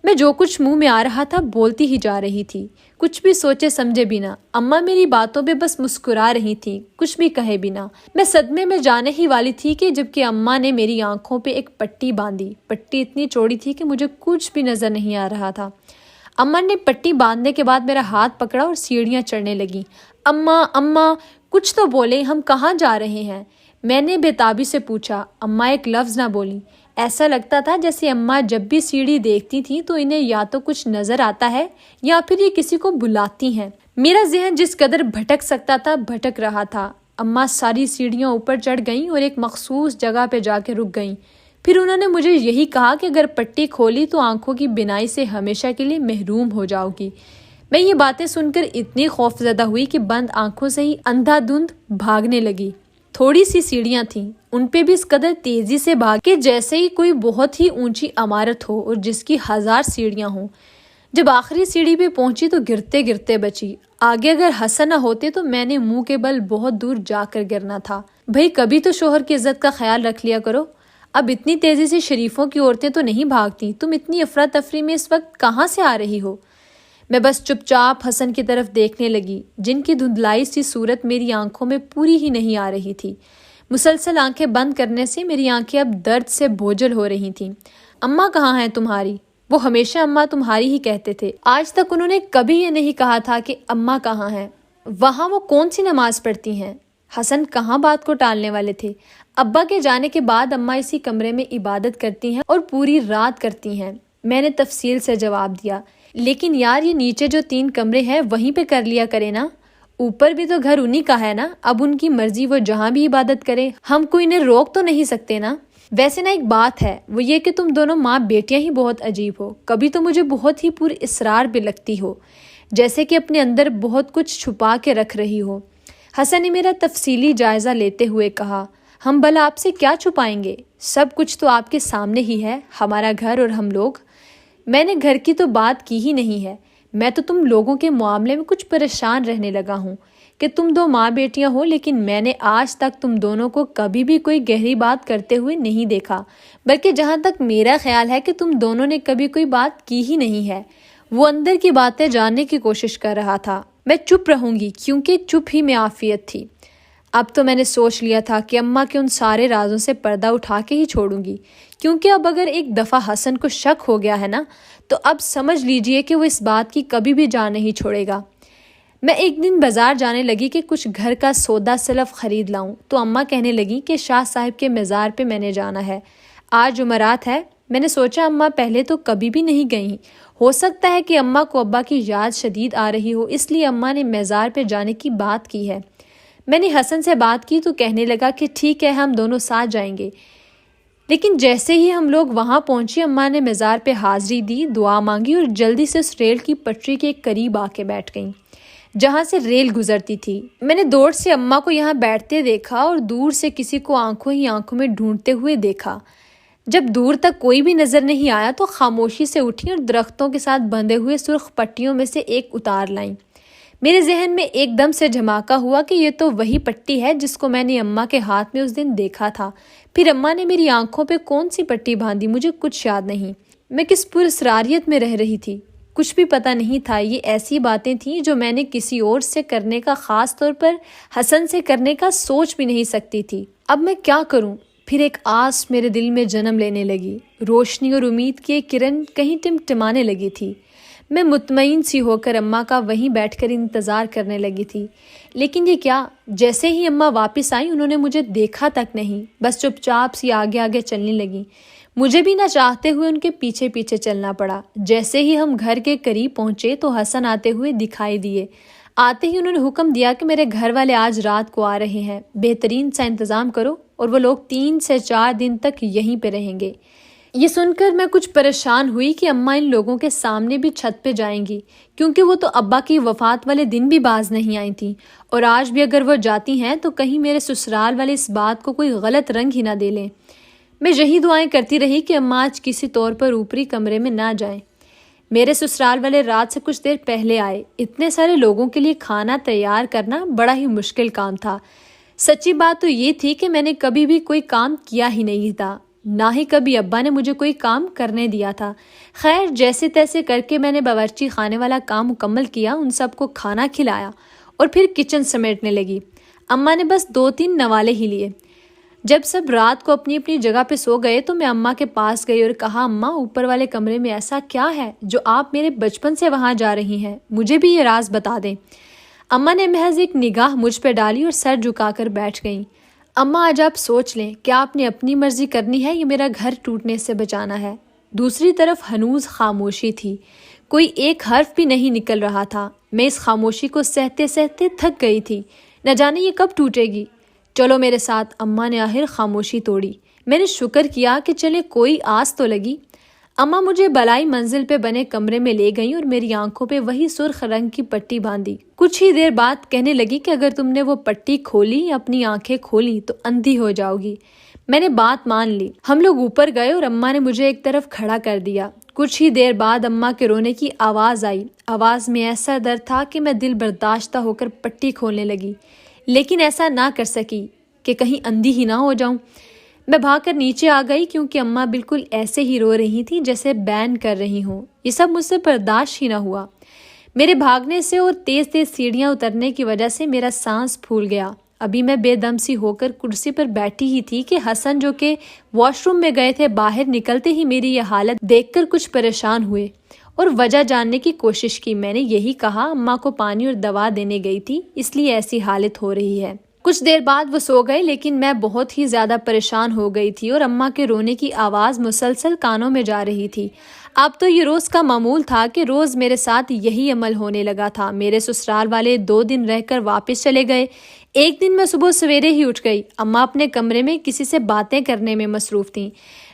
میں جو کچھ منہ میں آ رہا تھا بولتی ہی جا رہی تھی، کچھ بھی سوچے سمجھے بنا۔ اماں میری باتوں پہ بس مسکرا رہی تھی، کچھ بھی کہے بنا۔ میں صدمے میں جانے ہی والی تھی کہ جبکہ اماں نے میری آنکھوں پہ ایک پٹی باندھی۔ پٹی اتنی چوڑی تھی کہ مجھے کچھ بھی نظر نہیں آ رہا تھا۔ اماں نے پٹی باندھنے کے بعد میرا ہاتھ پکڑا اور سیڑھیاں چڑھنے لگی۔ اماں اماں کچھ تو بولیں، ہم کہاں جا رہے ہیں؟ میں نے بے تابی سے پوچھا۔ اماں ایک لفظ نہ بولی۔ ایسا لگتا تھا جیسے اماں جب بھی سیڑھی دیکھتی تھیں تو انہیں یا تو کچھ نظر آتا ہے یا پھر یہ کسی کو بلاتی ہیں۔ میرا ذہن جس قدر بھٹک سکتا تھا بھٹک رہا تھا۔ اماں ساری سیڑھیاں اوپر چڑھ گئیں اور ایک مخصوص جگہ پہ جا کے رک گئیں۔ پھر انہوں نے مجھے یہی کہا کہ اگر پٹی کھولی تو آنکھوں کی بینائی سے ہمیشہ کے لیے محروم ہو جاؤ گی۔ میں یہ باتیں سن کر اتنی خوفزدہ ہوئی کہ بند آنکھوں سے ہی اندھا دھند بھاگنے لگی۔ تھوڑی سی سیڑھیاں تھیں، ان پہ بھی اس قدر تیزی سے بھاگے جیسے ہی کوئی بہت ہی اونچی عمارت ہو اور جس کی 1000 سیڑھیاں ہوں۔ جب آخری سیڑھی پہ پہنچی تو گرتے گرتے بچی۔ آگے اگر حسن نہ ہوتے تو میں نے منہ کے بل بہت دور جا کر گرنا تھا۔ بھئی کبھی تو شوہر کی عزت کا خیال رکھ لیا کرو۔ اب اتنی تیزی سے شریفوں کی عورتیں تو نہیں بھاگتی، تم اتنی افراتفری میں اس وقت کہاں سے آ رہی ہو؟ میں بس چپ چاپ حسن کی طرف دیکھنے لگی، جن کی دھندلائی سی صورت میری آنکھوں میں پوری ہی نہیں آ رہی تھی۔ مسلسل آنکھیں بند کرنے سے میری آنکھیں اب درد سے بوجھل ہو رہی تھیں۔ اماں کہاں ہیں تمہاری؟ وہ ہمیشہ اماں تمہاری ہی کہتے تھے، آج تک انہوں نے کبھی یہ نہیں کہا تھا کہ اماں کہاں ہیں۔ وہاں وہ کون سی نماز پڑھتی ہیں؟ حسن کہاں بات کو ٹالنے والے تھے۔ ابا کے جانے کے بعد اماں اسی کمرے میں عبادت کرتی ہیں اور پوری رات کرتی ہیں۔ میں نے تفصیل سے جواب دیا، لیکن یار یہ نیچے جو 3 کمرے ہیں وہیں پہ کر لیا کرے نا، اوپر بھی تو گھر انہی کا ہے نا، اب ان کی مرضی، وہ جہاں بھی عبادت کرے، ہم کوئی انہیں روک تو نہیں سکتے نا۔ ویسے نا ایک بات ہے، وہ یہ کہ تم دونوں ماں بیٹیاں ہی بہت عجیب ہو، کبھی تو مجھے بہت ہی پر اسرار بھی لگتی ہو، جیسے کہ اپنے اندر بہت کچھ چھپا کے رکھ رہی ہو۔ حسن نے میرا تفصیلی جائزہ لیتے ہوئے کہا، ہم بھلا آپ سے کیا چھپائیں گے؟ سب کچھ تو آپ کے سامنے ہی ہے، ہمارا گھر اور ہم لوگ۔ میں نے گھر کی تو بات کی ہی نہیں ہے، میں تو تم لوگوں کے معاملے میں کچھ پریشان رہنے لگا ہوں کہ تم 2 ماں بیٹیاں ہو، لیکن میں نے آج تک تم دونوں کو کبھی بھی کوئی گہری بات کرتے ہوئے نہیں دیکھا، بلکہ جہاں تک میرا خیال ہے کہ تم دونوں نے کبھی کوئی بات کی ہی نہیں ہے۔ وہ اندر کی باتیں جاننے کی کوشش کر رہا تھا۔ میں چپ رہوں گی کیونکہ چپ ہی میں عافیت تھی۔ اب تو میں نے سوچ لیا تھا کہ اماں کے ان سارے رازوں سے پردہ اٹھا کے ہی چھوڑوں گی، کیونکہ اب اگر ایک دفعہ حسن کو شک ہو گیا ہے نا، تو اب سمجھ لیجئے کہ وہ اس بات کی کبھی بھی جان نہیں چھوڑے گا۔ میں ایک دن بازار جانے لگی کہ کچھ گھر کا سودا سلف خرید لاؤں، تو اماں کہنے لگی کہ شاہ صاحب کے مزار پہ میں نے جانا ہے، آج جمعرات ہے۔ میں نے سوچا اماں پہلے تو کبھی بھی نہیں گئیں، ہو سکتا ہے کہ اماں کو ابا کی یاد شدید آ رہی ہو، اس لیے اماں نے مزار پہ جانے کی بات کی ہے۔ میں نے حسن سے بات کی تو کہنے لگا کہ ٹھیک ہے، ہم دونوں ساتھ جائیں گے۔ لیکن جیسے ہی ہم لوگ وہاں پہنچے، اماں نے مزار پہ حاضری دی، دعا مانگی اور جلدی سے اس ریل کی پٹری کے قریب آ کے بیٹھ گئیں جہاں سے ریل گزرتی تھی۔ میں نے دور سے اماں کو یہاں بیٹھتے دیکھا اور دور سے کسی کو آنکھوں ہی آنکھوں میں ڈھونڈتے ہوئے دیکھا۔ جب دور تک کوئی بھی نظر نہیں آیا تو خاموشی سے اٹھی اور درختوں کے ساتھ بندھے ہوئے سرخ پٹیوں میں سے ایک اتار لائیں۔ میرے ذہن میں ایک دم سے جھماکا ہوا کہ یہ تو وہی پٹی ہے جس کو میں نے اماں کے ہاتھ میں اس دن دیکھا تھا۔ پھر اماں نے میری آنکھوں پہ کون سی پٹی باندھی مجھے کچھ یاد نہیں۔ میں کس پراسراریت میں رہ رہی تھی، کچھ بھی پتہ نہیں تھا۔ یہ ایسی باتیں تھیں جو میں نے کسی اور سے کرنے کا، خاص طور پر حسن سے کرنے کا سوچ بھی نہیں سکتی تھی۔ اب میں کیا کروں؟ پھر ایک آس میرے دل میں جنم لینے لگی، روشنی اور امید کی ایک کرن کہیں ٹمٹمانے لگی تھی۔ میں مطمئن سی ہو کر اماں کا وہیں بیٹھ کر انتظار کرنے لگی تھی، لیکن یہ کیا، جیسے ہی اماں واپس آئیں انہوں نے مجھے دیکھا تک نہیں، بس چپ چاپ سی آگے آگے چلنے لگیں۔ مجھے بھی نہ چاہتے ہوئے ان کے پیچھے پیچھے چلنا پڑا۔ جیسے ہی ہم گھر کے قریب پہنچے تو حسن آتے ہوئے دکھائی دیے۔ آتے ہی انہوں نے حکم دیا کہ میرے گھر والے آج رات کو آ رہے ہیں، بہترین سا انتظام کرو اور وہ لوگ 3 سے 4 دن تک یہیں پہ رہیں گے۔ یہ سن کر میں کچھ پریشان ہوئی کہ اماں ان لوگوں کے سامنے بھی چھت پہ جائیں گی، کیونکہ وہ تو ابا کی وفات والے دن بھی باز نہیں آئی تھیں، اور آج بھی اگر وہ جاتی ہیں تو کہیں میرے سسرال والے اس بات کو کوئی غلط رنگ ہی نہ دے لیں۔ میں یہی دعائیں کرتی رہی کہ اماں آج کسی طور پر اوپری کمرے میں نہ جائیں۔ میرے سسرال والے رات سے کچھ دیر پہلے آئے۔ اتنے سارے لوگوں کے لیے کھانا تیار کرنا بڑا ہی مشکل کام تھا۔ سچی بات تو یہ تھی کہ میں نے کبھی بھی کوئی کام کیا ہی نہیں تھا، نہ ہی کبھی ابا نے مجھے کوئی کام کرنے دیا تھا۔ خیر جیسے تیسے کر کے میں نے باورچی خانے والا کام مکمل کیا، ان سب کو کھانا کھلایا اور پھر کچن سمیٹنے لگی۔ اماں نے بس 2-3 نوالے ہی لیے۔ جب سب رات کو اپنی اپنی جگہ پہ سو گئے تو میں اماں کے پاس گئی اور کہا، اماں اوپر والے کمرے میں ایسا کیا ہے جو آپ میرے بچپن سے وہاں جا رہی ہیں؟ مجھے بھی یہ راز بتا دیں۔ اماں نے محض ایک نگاہ مجھ پہ ڈالی اور سر جھکا کر بیٹھ گئیں۔ اماں آج آپ سوچ لیں، کیا آپ نے اپنی مرضی کرنی ہے یا میرا گھر ٹوٹنے سے بچانا ہے؟ دوسری طرف ہنوز خاموشی تھی، کوئی ایک حرف بھی نہیں نکل رہا تھا۔ میں اس خاموشی کو سہتے سہتے تھک گئی تھی، نہ جانے یہ کب ٹوٹے گی۔ چلو میرے ساتھ، اماں نے آخر خاموشی توڑی۔ میں نے شکر کیا کہ چلے کوئی آس تو لگی۔ اماں مجھے بلائی منزل پہ بنے کمرے میں لے گئیں اور میری آنکھوں پہ وہی سرخ رنگ کی پٹی باندھی۔ کچھ ہی دیر بعد کہنے لگی کہ اگر تم نے وہ پٹی کھولی یا اپنی آنکھیں کھولی تو اندھی ہو جاؤ گی۔ میں نے بات مان لی۔ ہم لوگ اوپر گئے اور اماں نے مجھے ایک طرف کھڑا کر دیا۔ کچھ ہی دیر بعد اماں کے رونے کی آواز آئی۔ آواز میں ایسا درد تھا کہ میں دل برداشتہ ہو کر پٹی کھولنے لگی، لیکن ایسا نہ کر سکی کہ کہیں اندھی ہی نہ ہو جاؤں۔ میں بھاگ کر نیچے آ گئی کیونکہ اماں بالکل ایسے ہی رو رہی تھیں جیسے بین کر رہی ہوں۔ یہ سب مجھ سے برداشت ہی نہ ہوا۔ میرے بھاگنے سے اور تیز تیز سیڑھیاں اترنے کی وجہ سے میرا سانس پھول گیا۔ ابھی میں بے دم سی ہو کر کرسی پر بیٹھی ہی تھی کہ حسن جو کہ واش روم میں گئے تھے، باہر نکلتے ہی میری یہ حالت دیکھ کر کچھ پریشان ہوئے اور وجہ جاننے کی کوشش کی۔ میں نے یہی کہا، اماں کو پانی اور دوا دینے گئی تھی، اس لیے ایسی حالت ہو رہی ہے۔ کچھ دیر بعد وہ سو گئے، لیکن میں بہت ہی زیادہ پریشان ہو گئی تھی اور اماں کے رونے کی آواز مسلسل کانوں میں جا رہی تھی۔ اب تو یہ روز کا معمول تھا کہ روز میرے ساتھ یہی عمل ہونے لگا تھا۔ میرے سسرال والے 2 دن رہ کر واپس چلے گئے۔ ایک دن میں صبح سویرے ہی اٹھ گئی۔ اماں اپنے کمرے میں کسی سے باتیں کرنے میں مصروف تھیں۔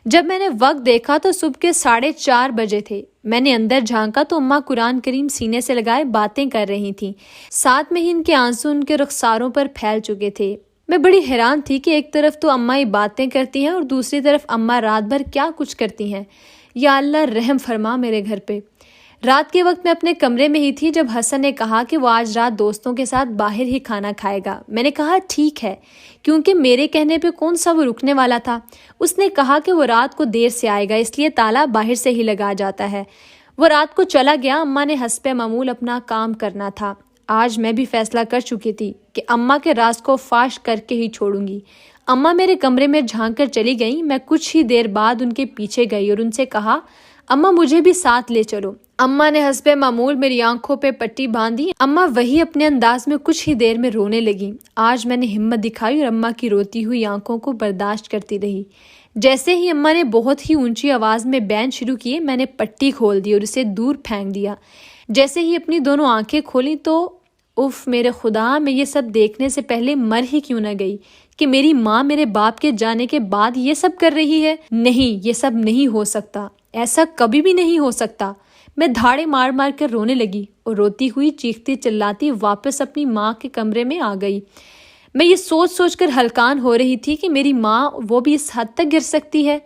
جب میں نے وقت دیکھا تو صبح کے 4:30 بجے تھے۔ میں نے اندر جھانکا تو اماں قرآن کریم سینے سے لگائے باتیں کر رہی تھیں، ساتھ میں ہی ان کے آنسو ان کے رخساروں پر پھیل چکے تھے۔ میں بڑی حیران تھی کہ ایک طرف تو اماں یہ باتیں کرتی ہیں اور دوسری طرف اماں رات بھر کیا کچھ کرتی ہیں۔ یا اللہ رحم فرما میرے گھر پہ۔ رات کے وقت میں اپنے کمرے میں ہی تھی جب حسن نے کہا کہ وہ آج رات دوستوں کے ساتھ باہر ہی کھانا کھائے گا۔ میں نے کہا ٹھیک ہے، کیونکہ میرے کہنے پہ کون سا وہ رکنے والا تھا۔ اس نے کہا کہ وہ رات کو دیر سے آئے گا، اس لیے تالا باہر سے ہی لگا جاتا ہے۔ وہ رات کو چلا گیا۔ اماں نے حسب معمول اپنا کام کرنا تھا۔ آج میں بھی فیصلہ کر چکی تھی کہ اماں کے راز کو فاش کر کے ہی چھوڑوں گی۔ اماں میرے کمرے میں جھانک کر چلی گئیں۔ میں کچھ ہی دیر بعد ان کے پیچھے گئی اور ان سے کہا، اماں مجھے بھی ساتھ لے چلو۔ اماں نے حسب معمول میری آنکھوں پہ پٹی باندھی۔ اماں وہی اپنے انداز میں کچھ ہی دیر میں رونے لگیں۔ آج میں نے ہمت دکھائی اور اماں کی روتی ہوئی آنکھوں کو برداشت کرتی رہی۔ جیسے ہی اماں نے بہت ہی اونچی آواز میں بین شروع کیے، میں نے پٹی کھول دی اور اسے دور پھینک دیا۔ جیسے ہی اپنی دونوں آنکھیں کھولیں تو اف میرے خدا، میں یہ سب دیکھنے سے پہلے مر ہی کیوں نہ گئی کہ میری ماں میرے باپ کے جانے کے بعد یہ سب کر رہی ہے۔ نہیں، یہ سب نہیں ہو سکتا، ایسا کبھی بھی نہیں ہو سکتا۔ میں دھاڑے مار مار کر رونے لگی اور روتی ہوئی چیختی چلاتی واپس اپنی ماں کے کمرے میں آ گئی۔ میں یہ سوچ سوچ کر ہلکان ہو رہی تھی کہ میری ماں وہ بھی اس حد تک گر سکتی ہے۔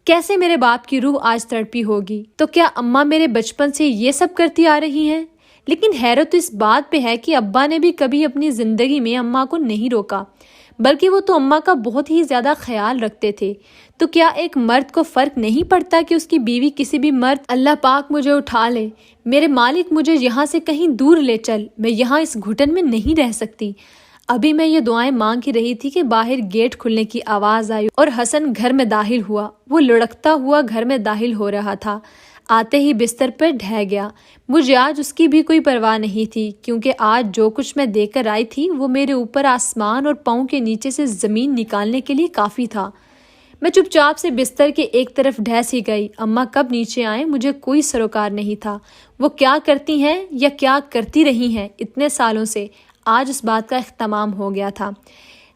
کیسے میرے باپ کی روح آج تڑپی ہوگی؟ تو کیا اماں میرے بچپن سے یہ سب کرتی آ رہی ہیں؟ لیکن حیرت تو اس بات پہ ہے کہ ابا نے بھی کبھی اپنی زندگی میں اماں کو نہیں روکا، بلکہ وہ تو اماں کا بہت ہی زیادہ خیال رکھتے تھے۔ تو کیا ایک مرد کو فرق نہیں پڑتا کہ اس کی بیوی کسی بھی مرد، اللہ پاک مجھے اٹھا لے، میرے مالک مجھے یہاں سے کہیں دور لے چل، میں یہاں اس گھٹن میں نہیں رہ سکتی۔ ابھی میں یہ دعائیں مانگ ہی رہی تھی کہ باہر گیٹ کھلنے کی آواز آئی اور حسن گھر میں داخل ہوا۔ وہ لڑکتا ہوا گھر میں داخل ہو رہا تھا۔ آتے ہی بستر پر ڈھہ گیا۔ مجھے آج اس کی بھی کوئی پرواہ نہیں تھی، کیونکہ آج جو کچھ میں دے کر آئی تھی وہ میرے اوپر آسمان اور پاؤں کے نیچے سے زمین نکالنے کے لیے کافی تھا۔ میں چپ چاپ سے بستر کے ایک طرف ڈھہ سی گئی۔ اماں کب نیچے آئیں مجھے کوئی سروکار نہیں تھا۔ وہ کیا کرتی ہیں یا کیا کرتی رہی ہیں اتنے سالوں سے، آج اس بات کا اختتام ہو گیا تھا۔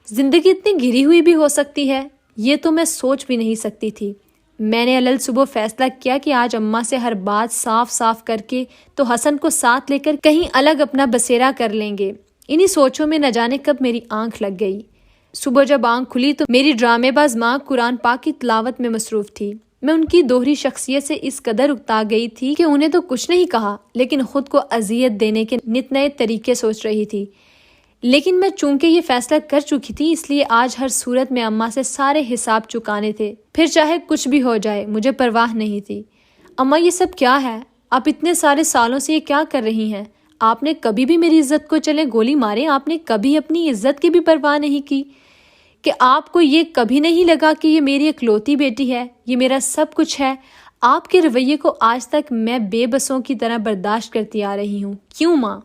زندگی اتنی گھری ہوئی بھی ہو سکتی ہے، یہ تو میں سوچ بھی نہیں سکتی تھی۔ میں نے علل صبح فیصلہ کیا کہ آج اماں سے ہر بات صاف صاف کر کے تو حسن کو ساتھ لے کر کہیں الگ اپنا بسیرا کر لیں گے۔ انہی سوچوں میں نہ جانے کب میری آنکھ لگ گئی۔ صبح جب آنکھ کھلی تو میری ڈرامے باز ماں قرآن پاک کی تلاوت میں مصروف تھی۔ میں ان کی دوہری شخصیت سے اس قدر اکتا گئی تھی کہ انہیں تو کچھ نہیں کہا، لیکن خود کو اذیت دینے کے نت نئے طریقے سوچ رہی تھی۔ لیکن میں چونکہ یہ فیصلہ کر چکی تھی، اس لیے آج ہر صورت میں اماں سے سارے حساب چکانے تھے، پھر چاہے کچھ بھی ہو جائے مجھے پرواہ نہیں تھی۔ اماں یہ سب کیا ہے؟ آپ اتنے سارے سالوں سے یہ کیا کر رہی ہیں؟ آپ نے کبھی بھی میری عزت کو چلے گولی مارے؟ آپ نے کبھی اپنی عزت کی بھی پرواہ نہیں کی؟ کہ آپ کو یہ کبھی نہیں لگا کہ یہ میری اکلوتی بیٹی ہے، یہ میرا سب کچھ ہے؟ آپ کے رویے کو آج تک میں بے بسوں کی طرح برداشت کرتی آ رہی ہوں۔ کیوں ماں؟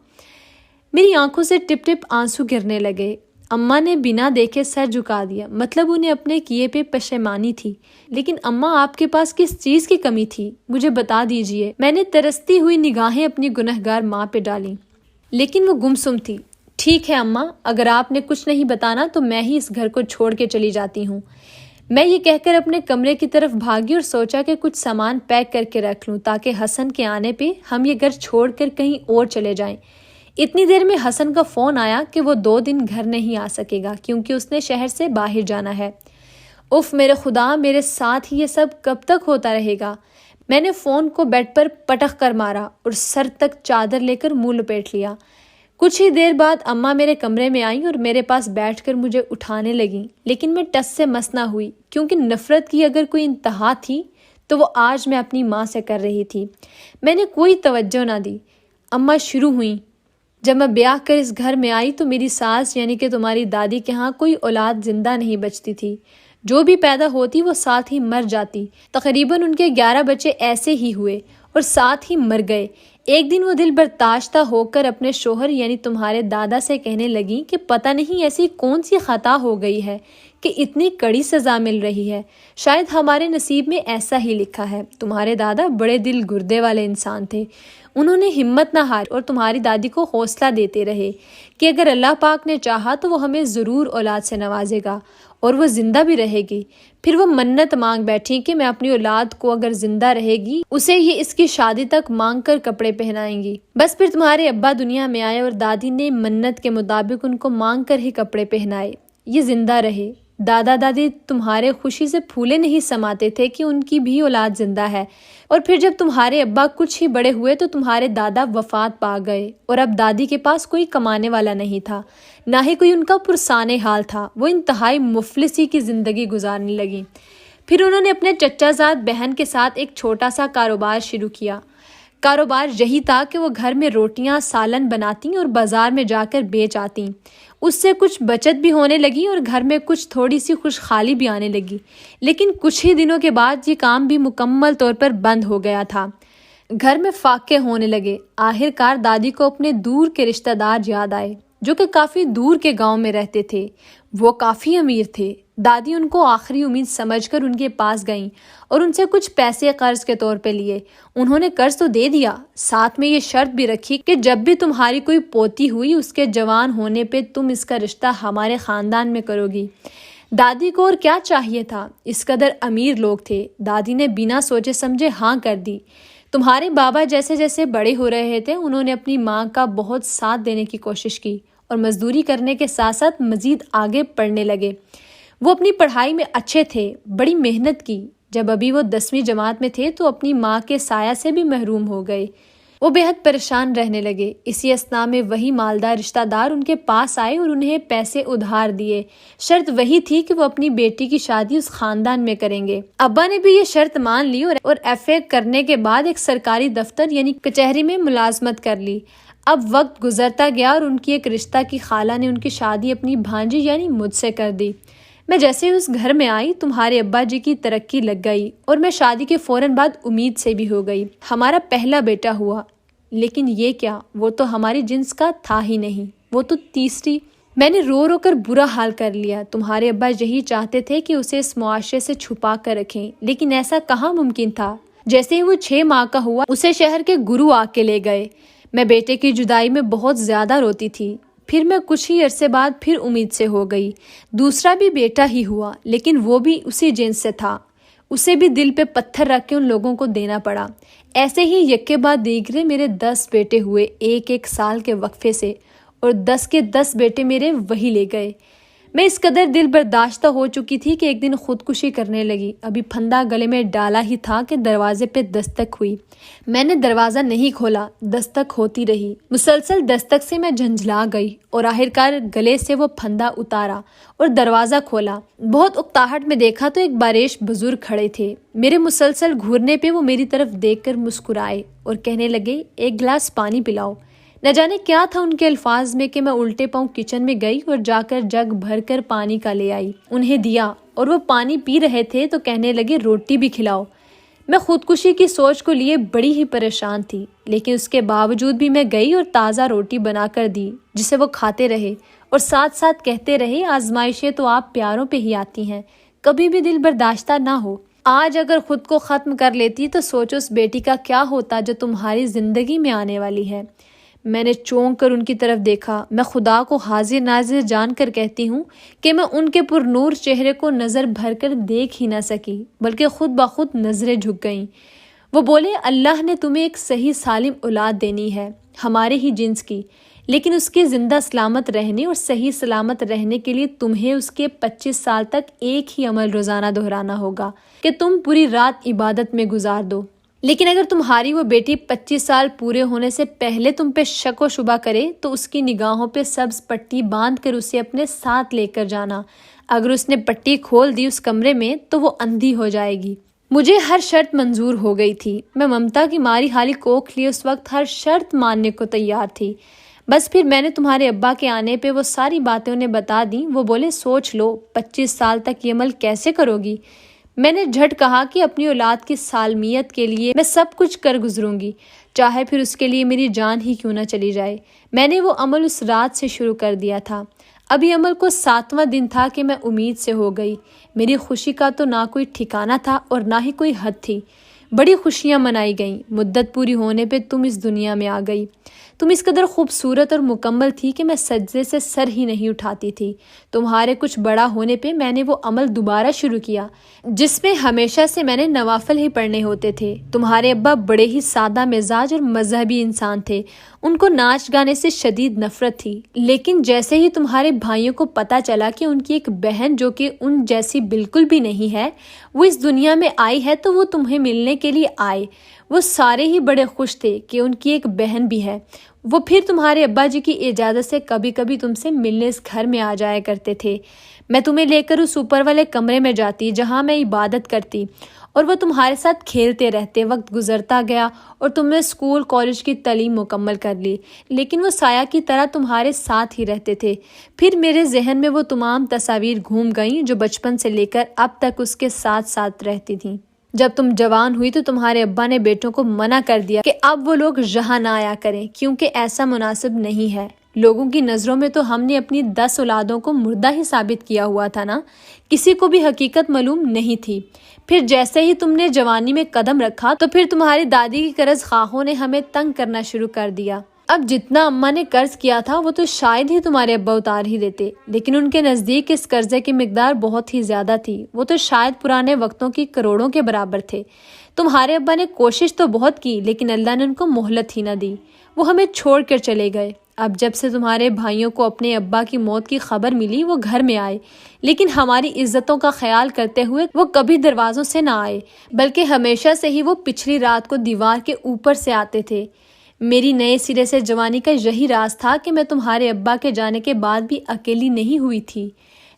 میری آنکھوں سے ٹپ ٹپ آنسو گرنے لگے۔ اماں نے بنا دیکھے سر جھکا دیا، مطلب انہیں اپنے کیے پہ پشیمانی تھی۔ لیکن اماں آپ کے پاس کس چیز کی کمی تھی؟ مجھے بتا دیجئے۔ میں نے ترستی ہوئی نگاہیں اپنی گنہگار ماں پہ ڈالیں، لیکن وہ گمسم تھی۔ ٹھیک ہے اماں، اگر آپ نے کچھ نہیں بتانا تو میں ہی اس گھر کو چھوڑ کے چلی جاتی ہوں۔ میں یہ کہہ کر اپنے کمرے کی طرف بھاگی اور سوچا کہ کچھ سامان پیک کر کے رکھ لوں تاکہ حسن کے آنے پہ ہم یہ گھر چھوڑ کر کہیں اور چلے جائیں۔ اتنی دیر میں حسن کا فون آیا کہ وہ 2 دن گھر نہیں آ سکے گا کیونکہ اس نے شہر سے باہر جانا ہے۔ اف میرے خدا، میرے ساتھ ہی یہ سب کب تک ہوتا رہے گا؟ میں نے فون کو بیڈ پر پٹخ کر مارا اور سر تک چادر لے کر منہ لپیٹ لیا۔ کچھ ہی دیر بعد اماں میرے کمرے میں آئیں اور میرے پاس بیٹھ کر مجھے اٹھانے لگیں، لیکن میں ٹس سے مس نہ ہوئی کیونکہ نفرت کی اگر کوئی انتہا تھی تو وہ آج میں اپنی ماں سے کر رہی تھی۔ میں نے کوئی توجہ نہ دی۔ اماں شروع ہوئیں، جب میں بیاہ کر اس گھر میں آئی تو میری ساس یعنی کہ تمہاری دادی کے ہاں کوئی اولاد زندہ نہیں بچتی تھی، جو بھی پیدا ہوتی وہ ساتھ ہی مر جاتی۔ تقریباً ان کے 11 بچے ایسے ہی ہوئے اور ساتھ ہی مر گئے۔ ایک دن وہ دل برداشتہ ہو کر اپنے شوہر یعنی تمہارے دادا سے کہنے لگی کہ پتہ نہیں ایسی کون سی خطا ہو گئی ہے کہ اتنی کڑی سزا مل رہی ہے، شاید ہمارے نصیب میں ایسا ہی لکھا ہے۔ تمہارے دادا بڑے دل گردے والے انسان تھے، انہوں نے ہمت نہ ہاری اور تمہاری دادی کو حوصلہ دیتے رہے کہ اگر اللہ پاک نے چاہا تو وہ ہمیں ضرور اولاد سے نوازے گا اور وہ زندہ بھی رہے گی۔ پھر وہ منت مانگ بیٹھی کہ میں اپنی اولاد کو اگر زندہ رہے گی اسے یہ اس کی شادی تک مانگ کر کپڑے پہنائیں گی۔ بس پھر تمہارے ابا دنیا میں آئے اور دادی نے منت کے مطابق ان کو مانگ کر ہی کپڑے پہنائے، یہ زندہ رہے۔ دادا دادی تمہارے خوشی سے پھولے نہیں سماتے تھے کہ ان کی بھی اولاد زندہ ہے، اور پھر جب تمہارے ابا کچھ ہی بڑے ہوئے تو تمہارے دادا وفات پا گئے اور اب دادی کے پاس کوئی کمانے والا نہیں تھا، نہ ہی کوئی ان کا پرسانے حال تھا۔ وہ انتہائی مفلسی کی زندگی گزارنے لگی۔ پھر انہوں نے اپنے چچا زاد بہن کے ساتھ ایک چھوٹا سا کاروبار شروع کیا۔ کاروبار یہی تھا کہ وہ گھر میں روٹیاں سالن بناتی اور بازار میں جا کر بیچ آتی۔ اس سے کچھ بچت بھی ہونے لگی اور گھر میں کچھ تھوڑی سی خوشحالی بھی آنے لگی، لیکن کچھ ہی دنوں کے بعد یہ کام بھی مکمل طور پر بند ہو گیا تھا۔ گھر میں فاقے ہونے لگے۔ آخر کار دادی کو اپنے دور کے رشتہ دار یاد آئے جو کہ کافی دور کے گاؤں میں رہتے تھے۔ وہ کافی امیر تھے۔ دادی ان کو آخری امید سمجھ کر ان کے پاس گئیں اور ان سے کچھ پیسے قرض کے طور پہ لیے۔ انہوں نے قرض تو دے دیا، ساتھ میں یہ شرط بھی رکھی کہ جب بھی تمہاری کوئی پوتی ہوئی اس کے جوان ہونے پہ تم اس کا رشتہ ہمارے خاندان میں کرو گی۔ دادی کو اور کیا چاہیے تھا، اس قدر امیر لوگ تھے۔ دادی نے بنا سوچے سمجھے ہاں کر دی۔ تمہارے بابا جیسے جیسے بڑے ہو رہے تھے انہوں نے اپنی ماں کا بہت ساتھ دینے کی کوشش کی اور مزدوری کرنے کے ساتھ ساتھ مزید آگے پڑھنے لگے۔ وہ اپنی پڑھائی میں اچھے تھے، بڑی محنت کی۔ جب ابھی وہ 10ویں جماعت میں تھے تو اپنی ماں کے سایہ سے بھی محروم ہو گئے۔ وہ بے حد پریشان رہنے لگے۔ اسی اثناء میں وہی مالدار رشتہ دار ان کے پاس آئے اور انہیں پیسے ادھار دیے۔ شرط وہی تھی کہ وہ اپنی بیٹی کی شادی اس خاندان میں کریں گے۔ ابا نے بھی یہ شرط مان لی اور FA کرنے کے بعد ایک سرکاری دفتر یعنی کچہری میں ملازمت کر لی۔ اب وقت گزرتا گیا اور ان کی ایک رشتہ کی خالہ نے ان کی شادی اپنی بھانجی یعنی مجھ سے کر دی۔ میں جیسے اس گھر میں آئی تمہارے ابا جی کی ترقی لگ گئی اور میں شادی کے فوراً بعد امید سے بھی ہو گئی۔ ہمارا پہلا بیٹا ہوا، لیکن یہ کیا، وہ تو ہماری جنس کا تھا ہی نہیں، وہ تو تیسری۔ میں نے رو رو کر برا حال کر لیا۔ تمہارے ابا یہی چاہتے تھے کہ اسے اس معاشرے سے چھپا کر رکھیں، لیکن ایسا کہاں ممکن تھا۔ جیسے ہی وہ 6 ماہ کا ہوا اسے شہر کے گرو آ کے لے گئے۔ میں بیٹے کی جدائی میں بہت زیادہ روتی تھی۔ پھر میں کچھ ہی عرصے بعد پھر امید سے ہو گئی۔ دوسرا بھی بیٹا ہی ہوا، لیکن وہ بھی اسی جنس سے تھا۔ اسے بھی دل پہ پتھر رکھ کے ان لوگوں کو دینا پڑا۔ ایسے ہی یکے بعد دیگرے میرے 10 بیٹے ہوئے، ایک ایک سال کے وقفے سے، اور 10 کے 10 بیٹے میرے وہی لے گئے۔ میں اس قدر دل برداشتہ ہو چکی تھی کہ ایک دن خودکشی کرنے لگی۔ ابھی پھندا گلے میں ڈالا ہی تھا کہ دروازے پہ دستک ہوئی۔ میں نے دروازہ نہیں کھولا، دستک ہوتی رہی۔ مسلسل دستک سے میں جھنجھلا گئی اور آخرکار گلے سے وہ پھندا اتارا اور دروازہ کھولا۔ بہت اکتاہٹ میں دیکھا تو ایک باریش بزرگ کھڑے تھے۔ میرے مسلسل گھورنے پہ وہ میری طرف دیکھ کر مسکرائے اور کہنے لگے، ایک گلاس پانی پلاؤ۔ نہ جانے کیا تھا ان کے الفاظ میں کہ میں الٹے پاؤں کچن میں گئی اور جا کر جگ بھر کر پانی کا لے آئی، انہیں دیا اور وہ پانی پی رہے تھے تو کہنے لگے، روٹی بھی کھلاؤ۔ میں خودکشی کی سوچ کو لیے بڑی ہی پریشان تھی، لیکن اس کے باوجود بھی میں گئی اور تازہ روٹی بنا کر دی، جسے وہ کھاتے رہے اور ساتھ ساتھ کہتے رہے، آزمائشیں تو آپ پیاروں پہ ہی آتی ہیں، کبھی بھی دل برداشتہ نہ ہو۔ آج اگر خود کو ختم کر لیتی تو سوچو اس بیٹی کا کیا ہوتا جو تمہاری زندگی میں آنے والی ہے۔ میں نے چونک کر ان کی طرف دیکھا۔ میں خدا کو حاضر ناظر جان کر کہتی ہوں کہ میں ان کے پرنور چہرے کو نظر بھر کر دیکھ ہی نہ سکی، بلکہ خود بخود نظریں جھک گئیں۔ وہ بولے، اللہ نے تمہیں ایک صحیح سالم اولاد دینی ہے، ہمارے ہی جنس کی، لیکن اس کے زندہ سلامت رہنے اور صحیح سلامت رہنے کے لیے تمہیں اس کے 25 سال تک ایک ہی عمل روزانہ دہرانا ہوگا کہ تم پوری رات عبادت میں گزار دو۔ لیکن اگر تمہاری وہ بیٹی 25 سال پورے ہونے سے پہلے تم پہ شک و شبہ کرے تو اس کی نگاہوں پہ سبز پٹی باندھ کر اسے اپنے ساتھ لے کر جانا۔ اگر اس نے پٹی کھول دی اس کمرے میں تو وہ اندھی ہو جائے گی۔ مجھے ہر شرط منظور ہو گئی تھی۔ میں ممتا کی ماری حالی کوکھ لیے اس وقت ہر شرط ماننے کو تیار تھی۔ بس پھر میں نے تمہارے ابا کے آنے پہ وہ ساری باتیں انہیں بتا دیں۔ وہ بولے، سوچ لو 25 سال تک یہ عمل کیسے کرو گی؟ میں نے جھٹ کہا کہ اپنی اولاد کی سالمیت کے لیے میں سب کچھ کر گزروں گی، چاہے پھر اس کے لیے میری جان ہی کیوں نہ چلی جائے۔ میں نے وہ عمل اس رات سے شروع کر دیا تھا۔ ابھی عمل کو 7واں دن تھا کہ میں امید سے ہو گئی۔ میری خوشی کا تو نہ کوئی ٹھکانہ تھا اور نہ ہی کوئی حد تھی۔ بڑی خوشیاں منائی گئیں۔ مدت پوری ہونے پہ تم اس دنیا میں آ گئی۔ تم اس قدر خوبصورت اور مکمل تھی کہ میں سجدے سے سر ہی نہیں اٹھاتی تھی۔ تمہارے کچھ بڑا ہونے پہ میں نے وہ عمل دوبارہ شروع کیا جس میں ہمیشہ سے میں نے نوافل ہی پڑھنے ہوتے تھے۔ تمہارے ابا بڑے ہی سادہ مزاج اور مذہبی انسان تھے۔ ان کو ناچ گانے سے شدید نفرت تھی، لیکن جیسے ہی تمہارے بھائیوں کو پتہ چلا کہ ان کی ایک بہن جو کہ ان جیسی بالکل بھی نہیں ہے وہ اس دنیا میں آئی ہے تو وہ تمہیں ملنے کے لیے آئے۔ وہ سارے ہی بڑے خوش تھے کہ ان کی ایک بہن بھی ہے۔ وہ پھر تمہارے ابا جی کی اجازت سے کبھی کبھی تم سے ملنے اس گھر میں آ جایا کرتے تھے۔ میں تمہیں لے کر اس اوپر والے کمرے میں جاتی جہاں میں عبادت کرتی اور وہ تمہارے ساتھ کھیلتے رہتے۔ وقت گزرتا گیا اور تم نے اسکول کالج کی تعلیم مکمل کر لی، لیکن وہ سایہ کی طرح تمہارے ساتھ ہی رہتے تھے۔ پھر میرے ذہن میں وہ تمام تصاویر گھوم گئیں جو بچپن سے لے کر اب تک اس کے ساتھ ساتھ رہتی تھیں۔ جب تم جوان ہوئی تو تمہارے ابا نے بیٹوں کو منع کر دیا کہ اب وہ لوگ یہاں نہ آیا کریں کیونکہ ایسا مناسب نہیں ہے۔ لوگوں کی نظروں میں تو ہم نے اپنی 10 اولادوں کو مردہ ہی ثابت کیا ہوا تھا نا، کسی کو بھی حقیقت معلوم نہیں تھی۔ پھر جیسے ہی تم نے جوانی میں قدم رکھا تو پھر تمہاری دادی کی قرض خواہوں نے ہمیں تنگ کرنا شروع کر دیا۔ اب جتنا اماں نے قرض کیا تھا وہ تو شاید ہی تمہارے ابا اتار ہی دیتے، لیکن ان کے نزدیک اس قرضے کی مقدار بہت ہی زیادہ تھی۔ وہ تو شاید پرانے وقتوں کی کروڑوں کے برابر تھے۔ تمہارے ابا نے کوشش تو بہت کی لیکن اللہ نے ان کو مہلت ہی نہ دی، وہ ہمیں چھوڑ کر چلے گئے۔ اب جب سے تمہارے بھائیوں کو اپنے ابا کی موت کی خبر ملی وہ گھر میں آئے، لیکن ہماری عزتوں کا خیال کرتے ہوئے وہ کبھی دروازوں سے نہ آئے، بلکہ ہمیشہ سے ہی وہ پچھلی رات کو دیوار کے اوپر سے آتے تھے۔ میری نئے سرے سے جوانی کا یہی راز تھا کہ میں تمہارے ابا کے جانے کے بعد بھی اکیلی نہیں ہوئی تھی۔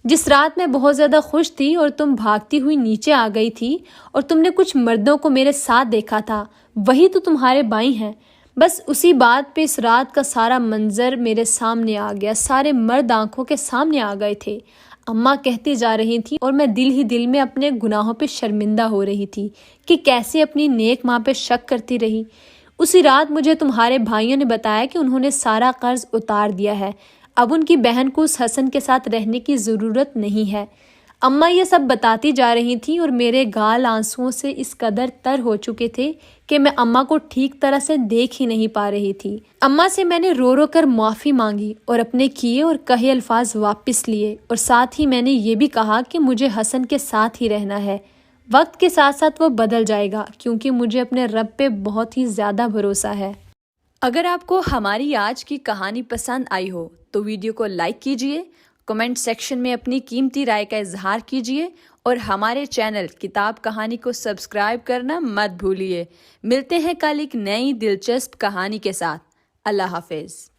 جس رات میں بہت زیادہ خوش تھی اور تم بھاگتی ہوئی نیچے آ گئی تھی اور تم نے کچھ مردوں کو میرے ساتھ دیکھا تھا، وہی تو تمہارے بھائی ہیں۔ بس اسی بات پہ اس رات کا سارا منظر میرے سامنے آ گیا، سارے مرد آنکھوں کے سامنے آ گئے تھے۔ اماں کہتی جا رہی تھی اور میں دل ہی دل میں اپنے گناہوں پہ شرمندہ ہو رہی تھی کہ کیسے اپنی نیک ماں پہ شک کرتی رہی۔ اسی رات مجھے تمہارے بھائیوں نے بتایا کہ انہوں نے سارا قرض اتار دیا ہے، اب ان کی بہن کو اس حسن کے ساتھ رہنے کی ضرورت نہیں ہے۔ اماں یہ سب بتاتی جا رہی تھیں اور میرے گال آنسوؤں سے اس قدر تر ہو چکے تھے کہ میں اماں کو ٹھیک طرح سے دیکھ ہی نہیں پا رہی تھی۔ اماں سے میں نے رو رو کر معافی مانگی اور اپنے کیے اور کہے الفاظ واپس لیے، اور ساتھ ہی میں نے یہ بھی کہا کہ مجھے حسن کے ساتھ ہی رہنا ہے۔ وقت کے ساتھ ساتھ وہ بدل جائے گا کیونکہ مجھے اپنے رب پہ بہت ہی زیادہ بھروسہ ہے۔ اگر آپ کو ہماری آج کی کہانی پسند آئی ہو تو ویڈیو کو لائک کیجیے کمنٹ سیکشن میں اپنی قیمتی رائے کا اظہار کیجیے اور ہمارے چینل کتاب کہانی کو سبسکرائب کرنا مت بھولیے۔ ملتے ہیں کل ایک نئی دلچسپ کہانی کے ساتھ۔ اللہ حافظ۔